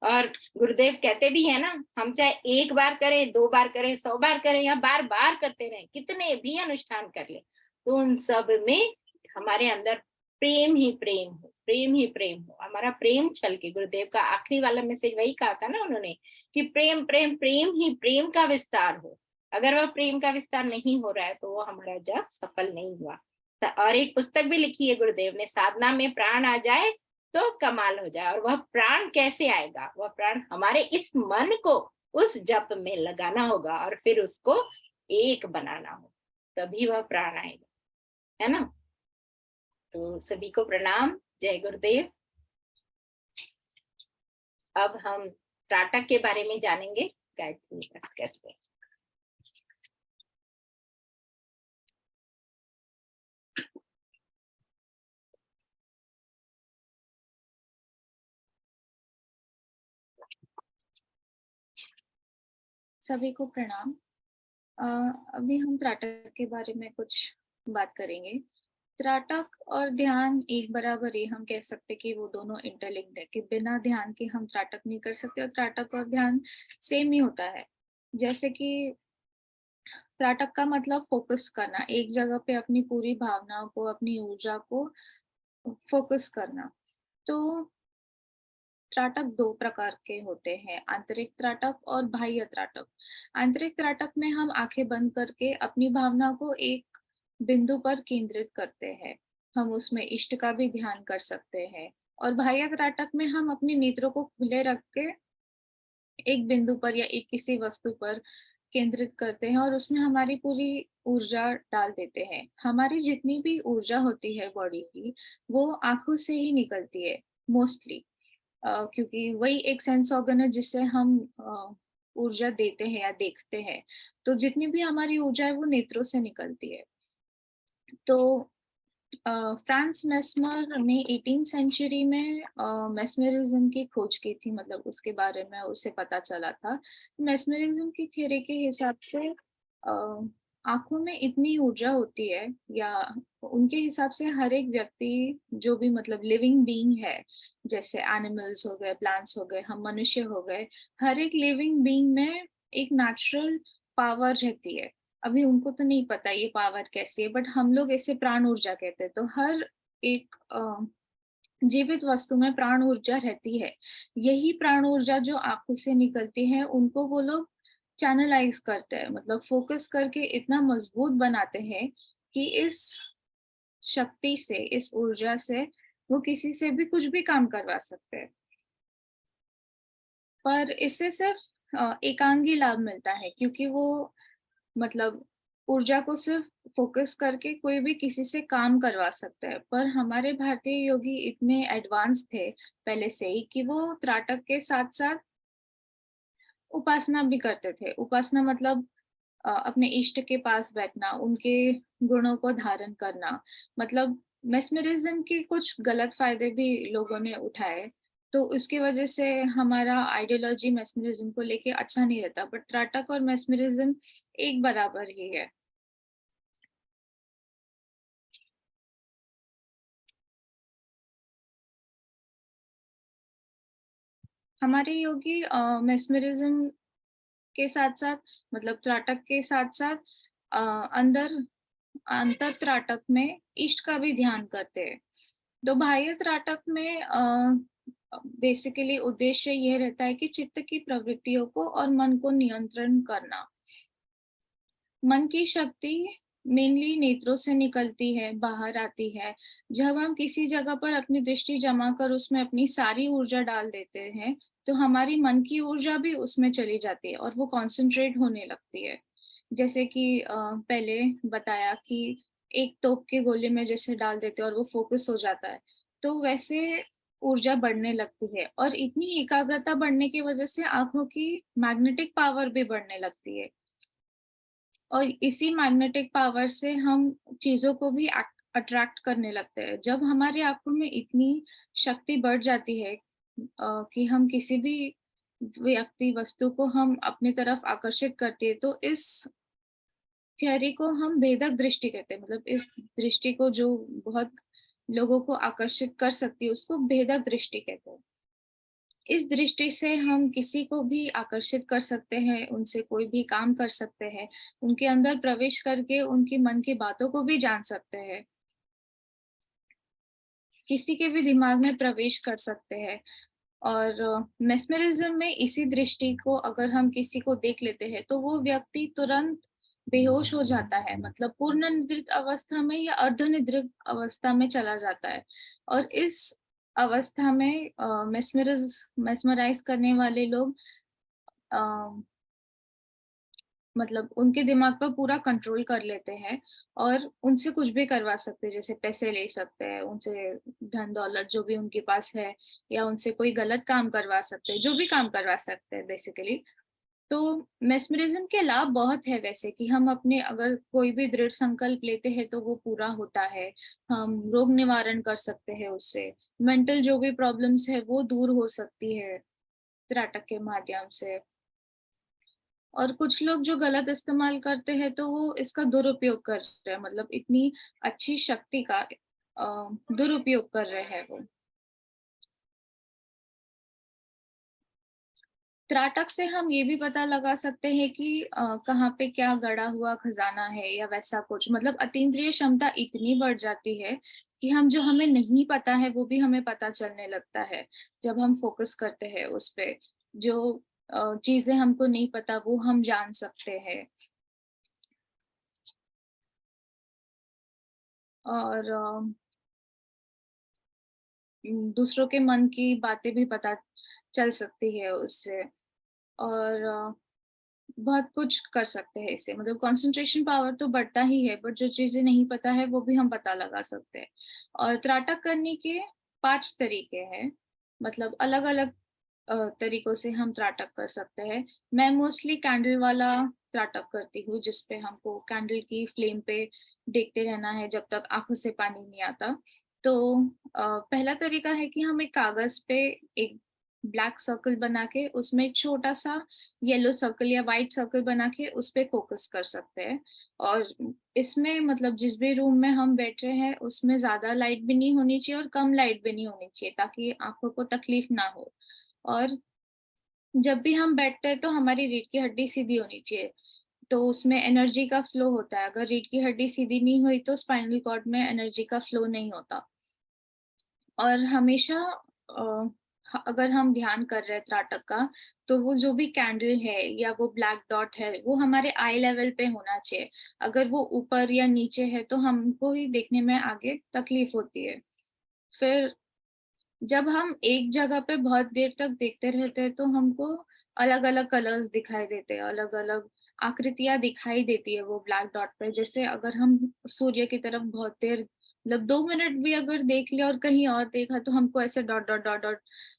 और गुरुदेव कहते भी है ना, हम चाहे एक बार करें, 2 बार करें, 100 बार करें या बार बार करते रहें, कितने भी अनुष्ठान कर ले, तो उन सब में हमारे अंदर प्रेम ही प्रेम हो, प्रेम ही प्रेम हो, हमारा प्रेम छलके। गुरुदेव का आखिरी वाला मैसेज वही कहा था ना उन्होंने कि प्रेम प्रेम प्रेम ही प्रेम का विस्तार हो। अगर वह प्रेम का विस्तार नहीं हो रहा है तो वो हमारा जप सफल नहीं हुआ। और एक पुस्तक भी लिखी है गुरुदेव ने, साधना में प्राण आ जाए तो कमाल हो जाए। और वह प्राण कैसे आएगा, वह प्राण हमारे इस मन को उस जप में लगाना होगा और फिर उसको एक बनाना होगा, तभी वह प्राण आएगा, है ना। तो सभी को प्रणाम, जय गुरुदेव। अब हम त्राटक के बारे में जानेंगे, गायत्री कैसे। सभी को प्रणाम। अभी हम त्राटक के बारे में कुछ बात करेंगे। त्राटक और ध्यान एक बराबर ही, हम कह सकते कि वो दोनों इंटरलिंक्ड है, कि बिना ध्यान के हम त्राटक नहीं कर सकते, और त्राटक और ध्यान सेम ही होता है। जैसे कि त्राटक का मतलब फोकस करना, एक जगह पे अपनी पूरी भावनाओं को, अपनी ऊर्जा को फोकस करना। तो त्राटक 2 प्रकार के होते हैं, आंतरिक त्राटक और बाह्य त्राटक। आंतरिक त्राटक में हम आंखें बंद करके अपनी भावना को एक बिंदु पर केंद्रित करते हैं। हम उसमें इष्ट का भी ध्यान कर सकते हैं। और बाह्य त्राटक में हम अपने नेत्रों को खुले रख के एक बिंदु पर या एक किसी वस्तु पर केंद्रित करते हैं और उसमें हमारी पूरी ऊर्जा डाल देते हैं। हमारी जितनी भी ऊर्जा होती है बॉडी की, वो आंखों से ही निकलती है मोस्टली। क्योंकि वही एक सेंस ऑर्गन है जिससे हम ऊर्जा देते हैं या देखते हैं। तो जितनी भी हमारी ऊर्जा है वो नेत्रों से निकलती है। तो फ्रांस मेस्मर ने 18th सेंचुरी में मेस्मरिज्म की खोज की थी, मतलब उसके बारे में उसे पता चला था। मेस्मरिज्म की थ्योरी के हिसाब से आंखों में इतनी ऊर्जा होती है, या उनके हिसाब से हर एक व्यक्ति जो भी मतलब लिविंग बीइंग है, जैसे एनिमल्स हो गए, प्लांट्स हो गए, हम मनुष्य हो गए, हर एक लिविंग बीइंग में एक नेचुरल पावर रहती है। अभी उनको तो नहीं पता ये पावर कैसी है, बट हम लोग इसे प्राण ऊर्जा कहते हैं। तो हर एक जीवित वस्तु में प्राण ऊर्जा रहती है। यही प्राण ऊर्जा जो आंखों से निकलती है, उनको वो लोग चैनलाइज करते हैं, मतलब फोकस करके इतना मजबूत बनाते हैं कि इस शक्ति से, इस ऊर्जा से वो किसी से भी कुछ भी काम करवा सकते हैं। पर इससे सिर्फ एकांगी लाभ मिलता है, क्योंकि वो मतलब ऊर्जा को सिर्फ फोकस करके कोई भी किसी से काम करवा सकता है। पर हमारे भारतीय योगी इतने एडवांस थे पहले से ही कि वो त्राटक के साथ-साथ उपासना भी करते थे। उपासना मतलब अपने इष्ट के पास बैठना, उनके गुणों को धारण करना। मतलब मेस्मरिज़्म के कुछ गलत फ़ायदे भी लोगों ने उठाए, तो उसकी वज़ह से हमारा आइडियोलॉजी मेस्मरिज़्म को लेके अच्छा नहीं रहता। बट त्राटक और मेस्मरिज़्म एक बराबर ही है। हमारे योगी मेस्मरिज़्म के साथ-साथ मतलब त्राटक के साथ-साथ अ, अंदर अंतर त्राटक में इष्ट का भी ध्यान करते हैं। तो बाह्य त्राटक में बेसिकली उद्देश्य ये रहता है कि चित्त की प्रवृत्तियों को और मन को नियंत्रण करना। मन की शक्ति मेनली नेत्रों से निकलती है, बाहर आती है। जब हम किसी जगह पर अपनी दृष्टि जमा कर उसमें अपनी सारी ऊर्जा डाल देते हैं, तो हमारी मन की ऊर्जा भी उसमें चली जाती है और वो कॉन्सन्ट्रेट होने लगती है। जैसे कि पहले बताया कि एक तोप के गोले में जैसे डाल देते हैं और वो फ़ोकस हो जाता है, तो वैसे ऊर्जा बढ़ने लगती है और इतनी एकाग्रता बढ़ने की वजह से आँखों की मैग्नेटिक पावर भी बढ़ने लगती है। और इसी मैग्नेटिक पावर से हम चीज़ों को भी अट्रैक्ट करने लगते हैं। जब हमारी आँखों में इतनी शक्ति बढ़ जाती है कि हम किसी भी व्यक्ति, वस्तु को हम अपनी तरफ आकर्षित करते हैं, तो इस थियरी को हम भेदक दृष्टि कहते हैं। मतलब इस दृष्टि को जो बहुत लोगों को आकर्षित कर सकती है, उसको भेदक दृष्टि कहते हैं। इस दृष्टि से हम किसी को भी आकर्षित कर सकते हैं, उनसे कोई भी काम कर सकते हैं, उनके अंदर प्रवेश करके उनके मन की बातों को भी जान सकते हैं, किसी के भी दिमाग में प्रवेश कर सकते हैं। और मेस्मरिज्म में इसी दृष्टि को अगर हम किसी को देख लेते हैं, तो वो व्यक्ति तुरंत बेहोश हो जाता है, मतलब पूर्ण निद्रित अवस्था में या अर्धनिद्रित अवस्था में चला जाता है। और इस अवस्था में मेस्मराइज करने वाले लोग अ, मतलब उनके दिमाग पर पूरा कंट्रोल कर लेते हैं और उनसे कुछ भी करवा सकते हैं, जैसे पैसे ले सकते हैं, उनसे धन-दौलत जो भी उनके पास है या उनसे कोई गलत काम करवा सकते हैं, जो भी काम करवा सकते हैं बेसिकली। तो मेस्मरिज़्म के लाभ बहुत है वैसे कि हम अपने अगर कोई भी दृढ़ संकल्प लेते हैं तो वो पूरा होता है। हम रोग निवारण कर सकते हैं उससे। मेंटल जो भी प्रॉब्लम्स है वो दूर हो सकती है त्राटक के माध्यम से। और कुछ लोग जो गलत इस्तेमाल करते हैं तो वो इसका दुरुपयोग कर रहे हैं, मतलब इतनी अच्छी शक्ति का दुरुपयोग कर रहे हैं वो। त्राटक से हम ये भी पता लगा सकते हैं कि कहाँ पे क्या गड़ा हुआ खजाना है या वैसा कुछ, मतलब अतीन्द्रिय क्षमता इतनी बढ़ जाती है कि हम जो हमें नहीं पता है वो भी हमें पता चलने लगता है जब हम फोकस करते हैं उस पे। जो चीजें हमको नहीं पता वो हम जान सकते हैं। और दूसरों के मन की बातें भी पता चल सकती है उससे। और बहुत कुछ कर सकते हैं इससे, मतलब कंसंट्रेशन पावर तो बढ़ता ही है, बट जो चीजें नहीं पता है वो भी हम पता लगा सकते हैं। और त्राटक करने के 5 तरीके हैं, मतलब अलग अलग तरीकों से हम त्राटक कर सकते हैं। मैं मोस्टली कैंडल वाला त्राटक करती हूँ, जिसपे हमको कैंडल की फ्लेम पे देखते रहना है जब तक आंखों से पानी नहीं आता। तो पहला तरीका है कि हम एक कागज पे एक ब्लैक सर्कल बना के उसमें एक छोटा सा येलो सर्कल या व्हाइट सर्कल बना के उस पे फोकस कर सकते हैं। और इसमें मतलब जिस भी रूम में हम बैठ रहे हैं उसमें ज्यादा लाइट भी नहीं होनी चाहिए और कम लाइट भी नहीं होनी चाहिए, ताकि आंखों को तकलीफ ना हो। और जब भी हम बैठते हैं तो हमारी रीढ़ की हड्डी सीधी होनी चाहिए, तो उसमें एनर्जी का फ्लो होता है। अगर रीढ़ की हड्डी सीधी नहीं हुई तो स्पाइनल कॉर्ड में एनर्जी का फ्लो नहीं होता। और हमेशा अ, अगर हम ध्यान कर रहे हैं त्राटक का, तो वो जो भी कैंडल है या वो ब्लैक डॉट है, वो हमारे आई लेवल पे होना चाहिए। अगर वो ऊपर या नीचे है तो हमको ही देखने में आगे तकलीफ होती है। फिर जब हम एक जगह पे बहुत देर तक देखते रहते हैं तो हमको अलग-अलग कलर्स दिखाई देते हैं, अलग-अलग आकृतियाँ दिखाई देती है वो ब्लैक डॉट पे। जैसे अगर हम सूर्य की तरफ बहुत देर मतलब 2 मिनट भी अगर देख लिया और कहीं और देखा तो हमको ऐसे डॉट, डॉट, डॉट, डॉट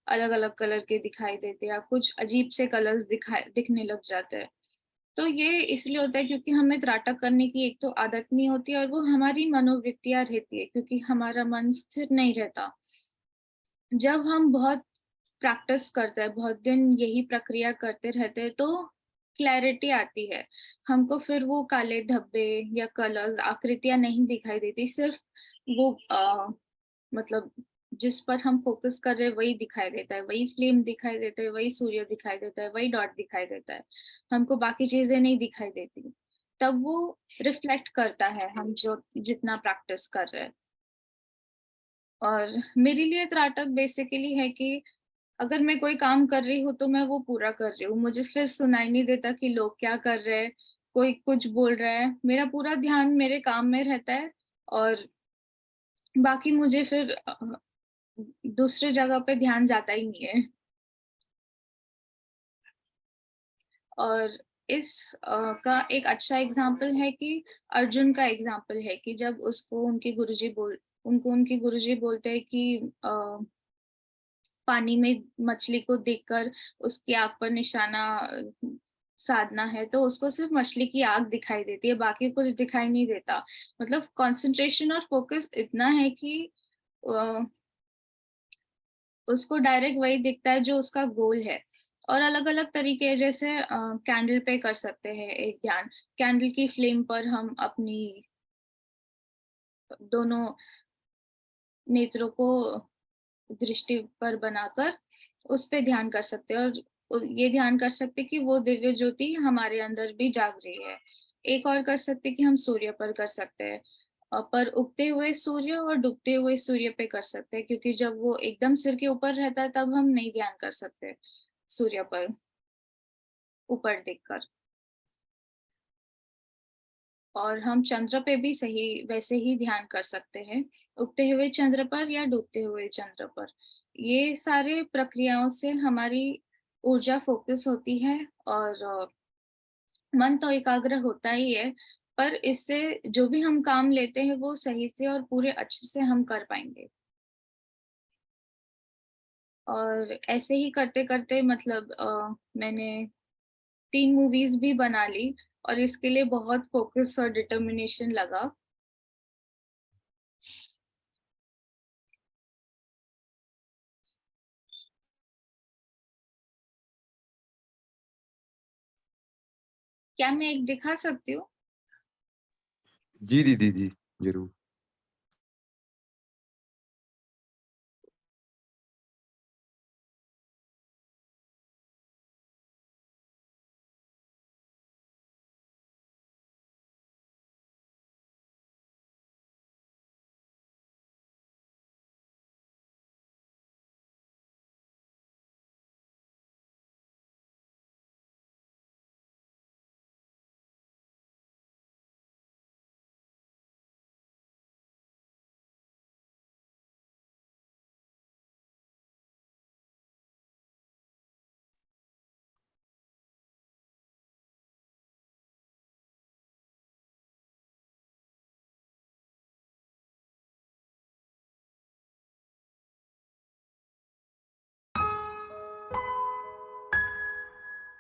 अलग-अलग कलर के दिखाई देते हैं या कुछ अजीब से कलर्स दिखने लग जाते हैं। तो ये इसलिए होता है क्योंकि हमें त्राटक करने की एक तो आदत नहीं होती और वो हमारी मनोवृत्तियाँ रहती है क्योंकि हमारा मन स्थिर नहीं रहता। जब हम बहुत प्रैक्टिस करते हैं, बहुत दिन यही प्रक्रिया करते रहते हैं तो क्लैरिटी आती है। हमको फिर वो काले धब्बे या कलर्स, आकृतियाँ नहीं दिखाई देती, सिर्फ़ वो मतलब जिस पर हम फ़ोकस कर रहे हैं वही दिखाई देता है, वही फ्लेम दिखाई देता है, वही सूर्य दिखाई देता है, वही डॉट दिखाई देता है। हमको बाकी चीज़ें नहीं दिखाई देती। तब वो रिफ्लेक्ट करता है हम जो जितना प्रैक्टिस कर रहे हैं। और मेरे लिए त्राटक बेसिकली है कि अगर मैं कोई काम कर रही हूँ तो मैं वो पूरा कर रही हूँ। मुझे फिर सुनाई नहीं देता कि लोग क्या कर रहे हैं, कोई कुछ बोल रहा है। मेरा पूरा ध्यान मेरे काम में रहता है और बाकी मुझे फिर दूसरी जगह पे ध्यान जाता ही नहीं है। और इस का एक अच्छा एग्ज़ाम्पल है कि अर्जुन का एग्ज़ाम्पल है कि जब उनको उनके गुरुजी बोलते हैं कि पानी में मछली को देखकर उसकी आँख पर निशाना साधना है, तो उसको सिर्फ़ मछली की आँख दिखाई देती है, बाकी कुछ दिखाई नहीं देता। मतलब कंसंट्रेशन और फ़ोकस इतना है कि अ, उसको डायरेक्ट वही दिखता है जो उसका गोल है। और अलग-अलग तरीके हैं जैसे कैंडल पे कर सकते हैं एक ध्यान। कैंडल की फ्लेम पर हम अपनी दोनों नेत्रों को दृष्टि पर बनाकर उस पे ध्यान कर सकते हैं और ये ध्यान कर सकते हैं कि वो दिव्य ज्योति हमारे अंदर भी जाग रही है। एक और कर सकते हैं कि हम सूर्य पर कर सकते हैं। पर उगते हुए सूर्य और डूबते हुए सूर्य पे कर सकते हैं क्योंकि जब वो एकदम सिर के ऊपर रहता है तब हम नहीं ध्यान कर सकते सूर्य पर ऊपर देखकर। और हम चंद्र पे भी सही वैसे ही ध्यान कर सकते हैं, उगते हुए चंद्र पर या डूबते हुए चंद्र पर। ये सारे प्रक्रियाओं से हमारी ऊर्जा फ़ोकस होती है और मन तो एकाग्र होता ही है, पर इससे जो भी हम काम लेते हैं वो सही से और पूरे अच्छे से हम कर पाएँगे। और ऐसे ही करते-करते मतलब मैंने 3 मूवीज़ भी बना ली और इसके लिए बहुत फ़ोकस और डिटर्मिनेशन लगा। क्या मैं एक दिखा सकती हूँ? जी दीदी जी, ज़रूर।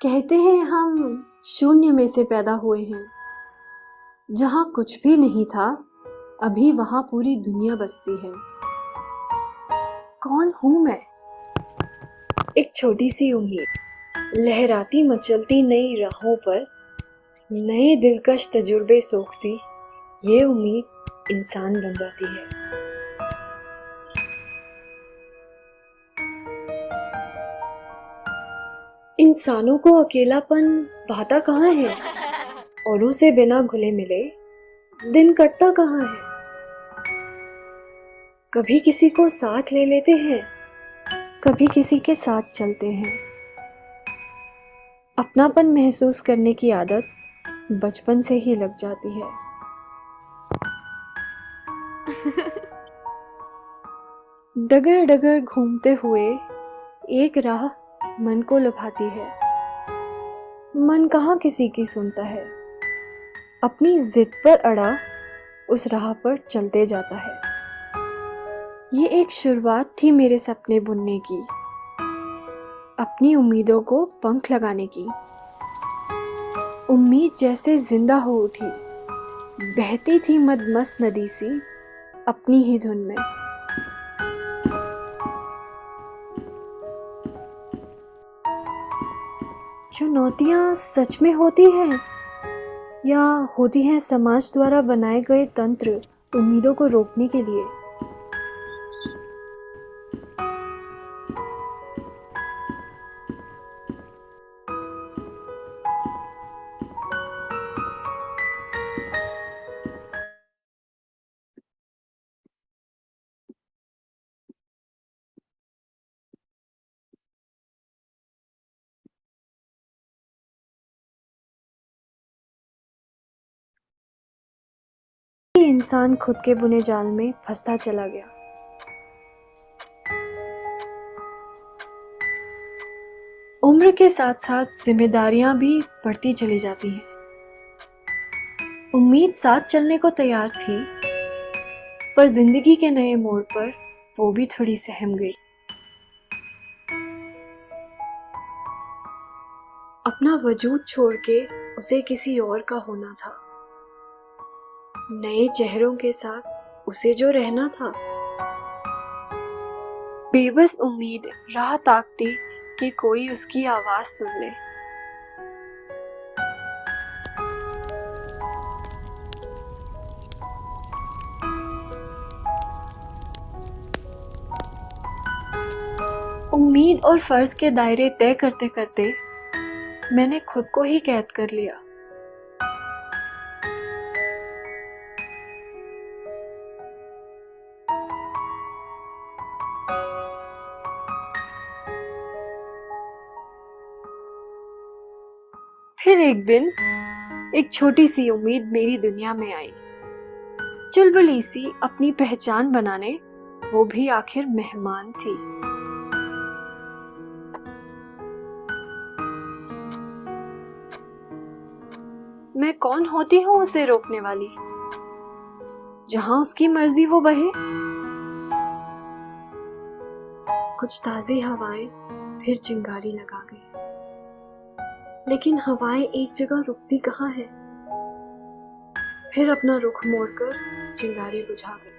कहते हैं हम शून्य में से पैदा हुए हैं, जहाँ कुछ भी नहीं था, अभी वहाँ पूरी दुनिया बसती है। कौन हूँ मैं? एक छोटी सी उम्मीद, लहराती मचलती नई राहों पर, नए दिलकश तजुर्बे सोखती, ये उम्मीद इंसान बन जाती है। इंसानों को अकेलापन भाता कहाँ है? औरों से बिना घुले मिले दिन कटता कहाँ है? कभी किसी को साथ ले लेते हैं, कभी किसी के साथ चलते हैं। अपनापन महसूस करने की आदत बचपन से ही लग जाती है। डगर डगर घूमते हुए एक राह मन को लुभाती है। मन कहाँ किसी की सुनता है, अपनी जिद पर अड़ा उस राह पर चलते जाता है। ये एक शुरुआत थी मेरे सपने बुनने की, अपनी उम्मीदों को पंख लगाने की। उम्मीद जैसे जिंदा हो उठी, बहती थी मदमस्त नदी सी अपनी ही धुन में। चुनौतियां सच में होती हैं या होती हैं समाज द्वारा बनाए गए तंत्र उम्मीदों को रोकने के लिए। इंसान खुद के बुने जाल में फंसता चला गया। उम्र के साथ साथ जिम्मेदारियां भी बढ़ती चली जाती हैं। उम्मीद साथ चलने को तैयार थी, पर जिंदगी के नए मोड़ पर वो भी थोड़ी सहम गई। अपना वजूद छोड़ के उसे किसी और का होना था, नए चेहरों के साथ उसे जो रहना था। बेबस उम्मीद राह ताकती कि कोई उसकी आवाज सुन ले। उम्मीद और फर्ज के दायरे तय करते करते मैंने खुद को ही कैद कर लिया। फिर एक दिन एक छोटी सी उम्मीद मेरी दुनिया में आई, चुलबुली सी अपनी पहचान बनाने। वो भी आखिर मेहमान थी। मैं कौन होती हूँ उसे रोकने वाली? जहां उसकी मर्जी वो बहे। कुछ ताजी हवाएं फिर चिंगारी लगा गई, लेकिन हवाएं एक जगह रुकती कहाँ है। फिर अपना रुख मोड़कर चिंगारी बुझा गई।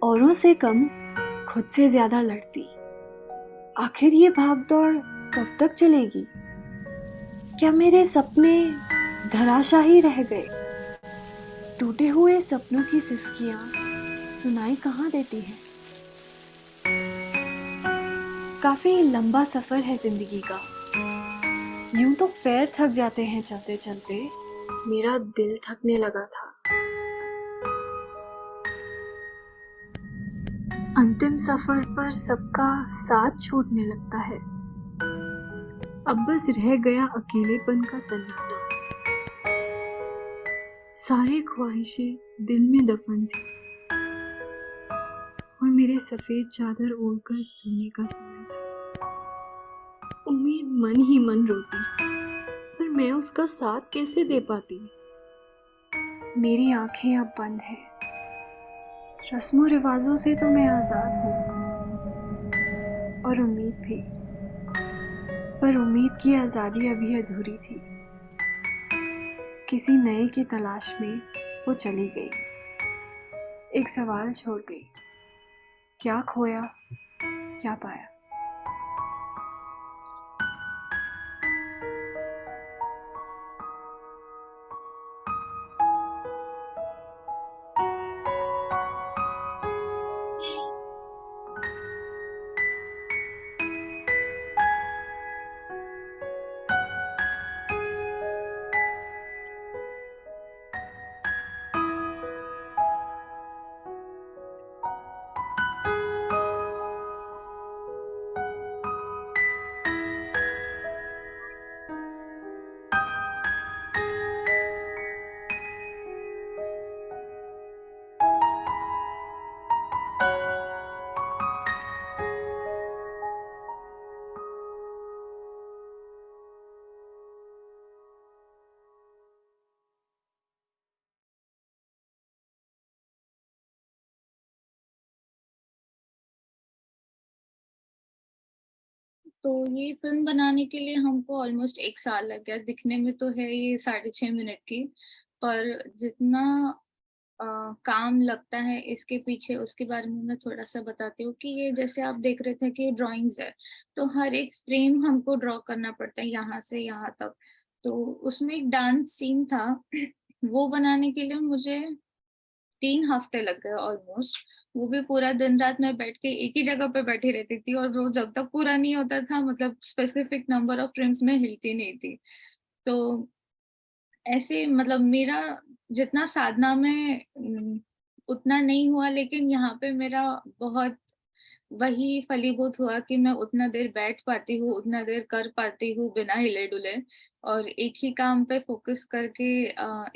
औरों से कम, खुद से ज्यादा लड़ती। आखिर ये भागदौड़ कब तक चलेगी? क्या मेरे सपने धराशाही रह गए? टूटे हुए सपनों की सिसकियां सुनाई कहाँ देती हैं? काफी लंबा सफर है जिंदगी का। यूं तो पैर थक जाते हैं चलते चलते, मेरा दिल थकने लगा था। अंतिम सफर पर सबका साथ छूटने लगता है। अब बस रह गया अकेलेपन का सन्नाटा। सारी ख्वाहिशें दिल में दफन थी और मेरे सफेद चादर ओढ़कर सोने का समय था। उम्मीद मन ही मन रोती, पर मैं उसका साथ कैसे दे पाती? मेरी आंखें अब बंद हैं। रस्मों रिवाजों से तो मैं आजाद हूँ, और उम्मीद भी। पर उम्मीद की आजादी अभी अधूरी थी। किसी नए की तलाश में वो चली गई, एक सवाल छोड़ गई। क्या खोया, क्या पाया? तो ये फिल्म बनाने के लिए हमको ऑलमोस्ट 1 साल लग गया। दिखने में तो है ये 6.5 मिनट की, पर जितना काम लगता है इसके पीछे उसके बारे में मैं थोड़ा-सा बताती हूँ कि ये जैसे आप देख रहे थे कि ये ड्राइंग्स है, तो हर एक फ्रेम हमको ड्रॉ करना पड़ता है यहाँ से यहाँ तक। तो उसमें एक डांस सीन था, वो बनाने के लिए मुझे 3 हफ्ते लग गए ऑलमोस्ट। वो भी पूरा दिन-रात मैं बैठ के एक ही जगह पे बैठी रहती थी और वो जब तक पूरा नहीं होता था मतलब स्पेसिफिक नंबर ऑफ फ्रेम्स में हिलती नहीं थी। तो ऐसे मतलब मेरा जितना साधना में उतना नहीं हुआ, लेकिन यहाँ पे मेरा बहुत वही फलीभूत हुआ कि मैं उतना देर बैठ पाती हूँ, उतना देर कर पाती हूँ बिना हिले-डुले और एक ही काम पे फ़ोकस करके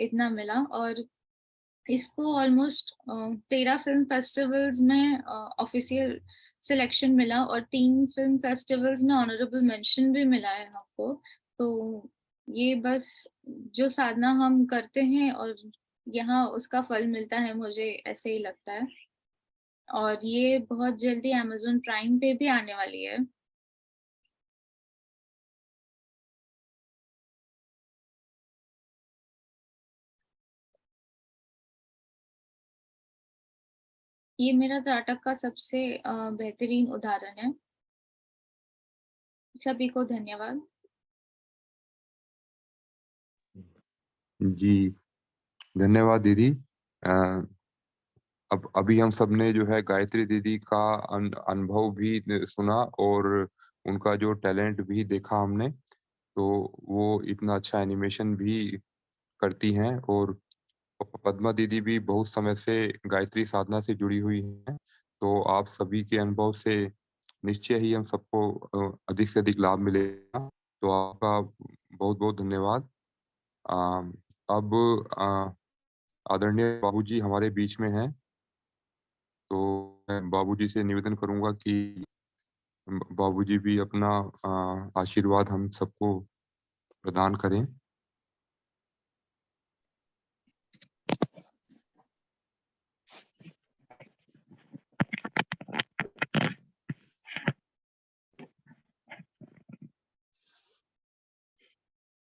इतना मिला। और इसको ऑलमोस्ट 13 फ़िल्म फेस्टिवल्स में ऑफ़िशियल सिलेक्शन मिला और 3 फ़िल्म फेस्टिवल्स में ऑनरेबल मेंशन भी मिला है हमको। तो ये बस जो साधना हम करते हैं और यहाँ उसका फल मिलता है, मुझे ऐसे ही लगता है। और ये बहुत जल्दी अमेज़न प्राइम पे भी आने वाली है। ये मेरा नाटक का सबसे बेहतरीन उदाहरण है। सभी को धन्यवाद। जी, धन्यवाद दीदी। अब अभी हम सबने जो है गायत्री दीदी का अनुभव भी सुना और उनका जो टैलेंट भी देखा हमने। तो वो इतना अच्छा एनिमेशन भी करती हैं और पद्मा दीदी भी बहुत समय से गायत्री साधना से जुड़ी हुई हैं। तो आप सभी के अनुभव से निश्चय ही हम सबको अधिक से अधिक लाभ मिलेगा। तो आपका बहुत-बहुत धन्यवाद। अ, अब आदरणीय बाबूजी हमारे बीच में हैं, तो मैं बाबूजी से निवेदन करूँगा कि बाबूजी भी अपना आशीर्वाद हम सबको प्रदान करें।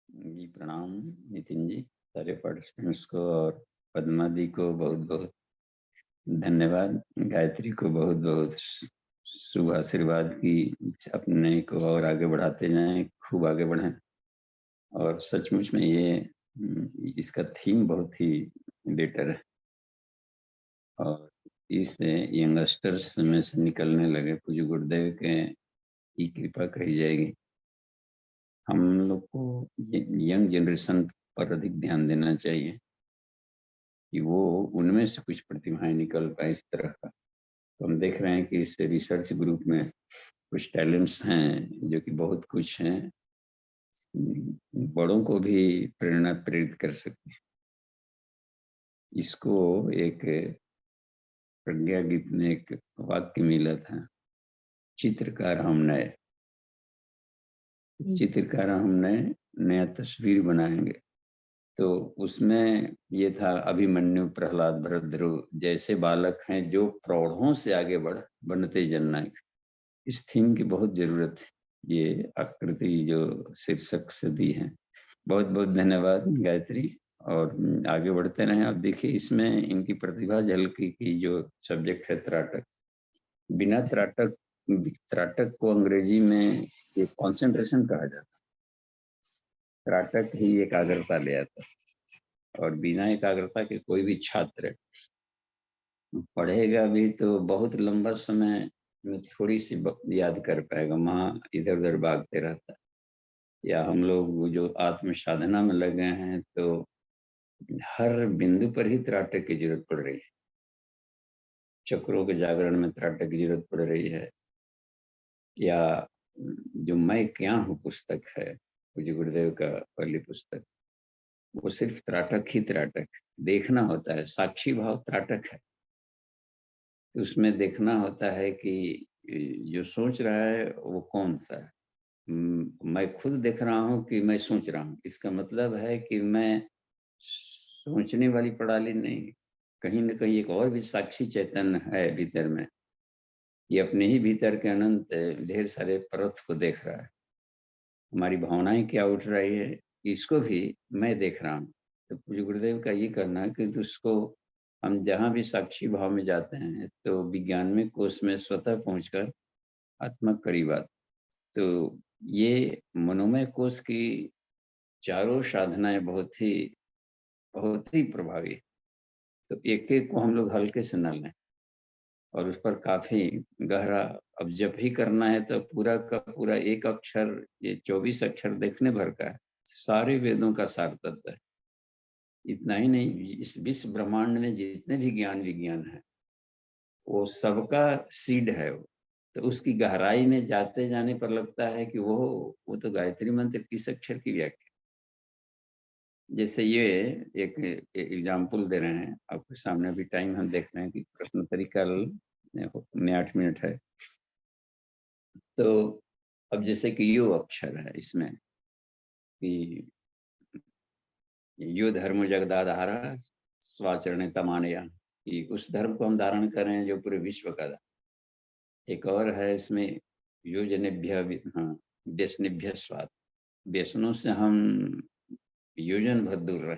जी प्रणाम नितिन जी, सारे पार्टिसिपेंट्स को और पद्मा दी को बहुत-बहुत धन्यवाद। गायत्री को बहुत-बहुत शुभ आशीर्वाद की अपने को और आगे बढ़ाते जाएँ, खूब आगे बढ़ें। और सचमुच में ये इसका थीम बहुत ही बेटर है और इस यंगस्टर्स में से निकलने लगे पूज्य गुरुदेव के की कृपा कही जाएगी। हम लोग को यंग जनरेशन पर अधिक ध्यान देना चाहिए कि वो उनमें से कुछ प्रतिभाएं निकल पाए इस तरह का। तो हम देख रहे हैं कि इस रिसर्च ग्रुप में कुछ टैलेंट्स हैं जो कि बहुत कुछ हैं, बड़ों को भी प्रेरणा प्रेरित कर सकते हैं। इसको एक प्रज्ञा गीत में एक वाक्य मिला था, चित्रकार हम नए, चित्रकार हम नए, नया तस्वीर बनाएंगे। तो उसमें ये था, अभिमन्यु प्रहलाद भरद्रु जैसे बालक हैं जो प्रौढ़ों से आगे बनते जननायक। इस थीम की बहुत जरूरत है, ये आकृति जो शीर्षक से दी है। बहुत बहुत धन्यवाद गायत्री, और आगे बढ़ते रहें। अब देखिए इसमें इनकी प्रतिभा झलकी की जो सब्जेक्ट है त्राटक। बिना त्राटक, त्राटक को अंग्रेजी में ये कॉन्सेंट्रेशन कहा जाता है। त्राटक ही एकाग्रता ले आता है और बिना एकाग्रता के कोई भी छात्र पढ़ेगा भी तो बहुत लंबा समय में थोड़ी सी याद कर पाएगा, वहाँ इधर उधर भागते रहता है। या हम लोग जो आत्म साधना में लगे हैं तो हर बिंदु पर ही त्राटक की जरूरत पड़ रही है। चक्रों के जागरण में त्राटक की जरूरत पड़ रही है, या जो मैं क्या हूँ पुस्तक है पूज्य गुरुदेव का पहली पुस्तक, वो सिर्फ त्राटक ही त्राटक, देखना होता है। साक्षी भाव त्राटक है, उसमें देखना होता है कि जो सोच रहा है वो कौन सा है। मैं खुद देख रहा हूँ कि मैं सोच रहा हूँ, इसका मतलब है कि मैं सोचने वाली प्रणाली नहीं, कहीं न कहीं एक और भी साक्षी चैतन्य है भीतर में, ये अपने ही भीतर के अनंत ढेर सारे परत को देख रहा है। हमारी भावनाएं क्या उठ रही है, इसको भी मैं देख रहा हूँ। तो पूज्य गुरुदेव का ये कहना है कि उसको हम जहाँ भी साक्षी भाव में जाते हैं तो विज्ञान में कोष में स्वतः पहुंचकर आत्मा करीब आती। तो ये मनोमय कोष की चारों साधनाएं बहुत ही प्रभावी है। तो एक एक को हम लोग हल्के से न लें और उस पर काफी गहरा, अब जब भी करना है तो पूरा का पूरा एक अक्षर, ये 24 अक्षर देखने भर का है, सारे वेदों का सार तत्व है। इतना ही नहीं, इस विश्व ब्रह्मांड में जितने भी ज्ञान विज्ञान है वो सबका सीड है वो। तो उसकी गहराई में जाते जाने पर लगता है कि वो तो गायत्री मंत्र किस अक्षर की व्याख्या। जैसे ये एक एग्जाम्पल दे रहे हैं आपके सामने, अभी टाइम हम देख रहे हैं कि प्रश्नोत्तरी कल 8 मिनट है। तो अब जैसे कि यो अक्षर है इसमें कि यो धर्म जगदाधारा स्वाचरण तमानया, कि उस धर्म को हम धारण करें जो पूरे विश्व का। एक और है इसमें योजनेभ्य, हाँ, व्यसनेभ्य स्वाद, व्यसनों से हम योजन भर दूर रहे।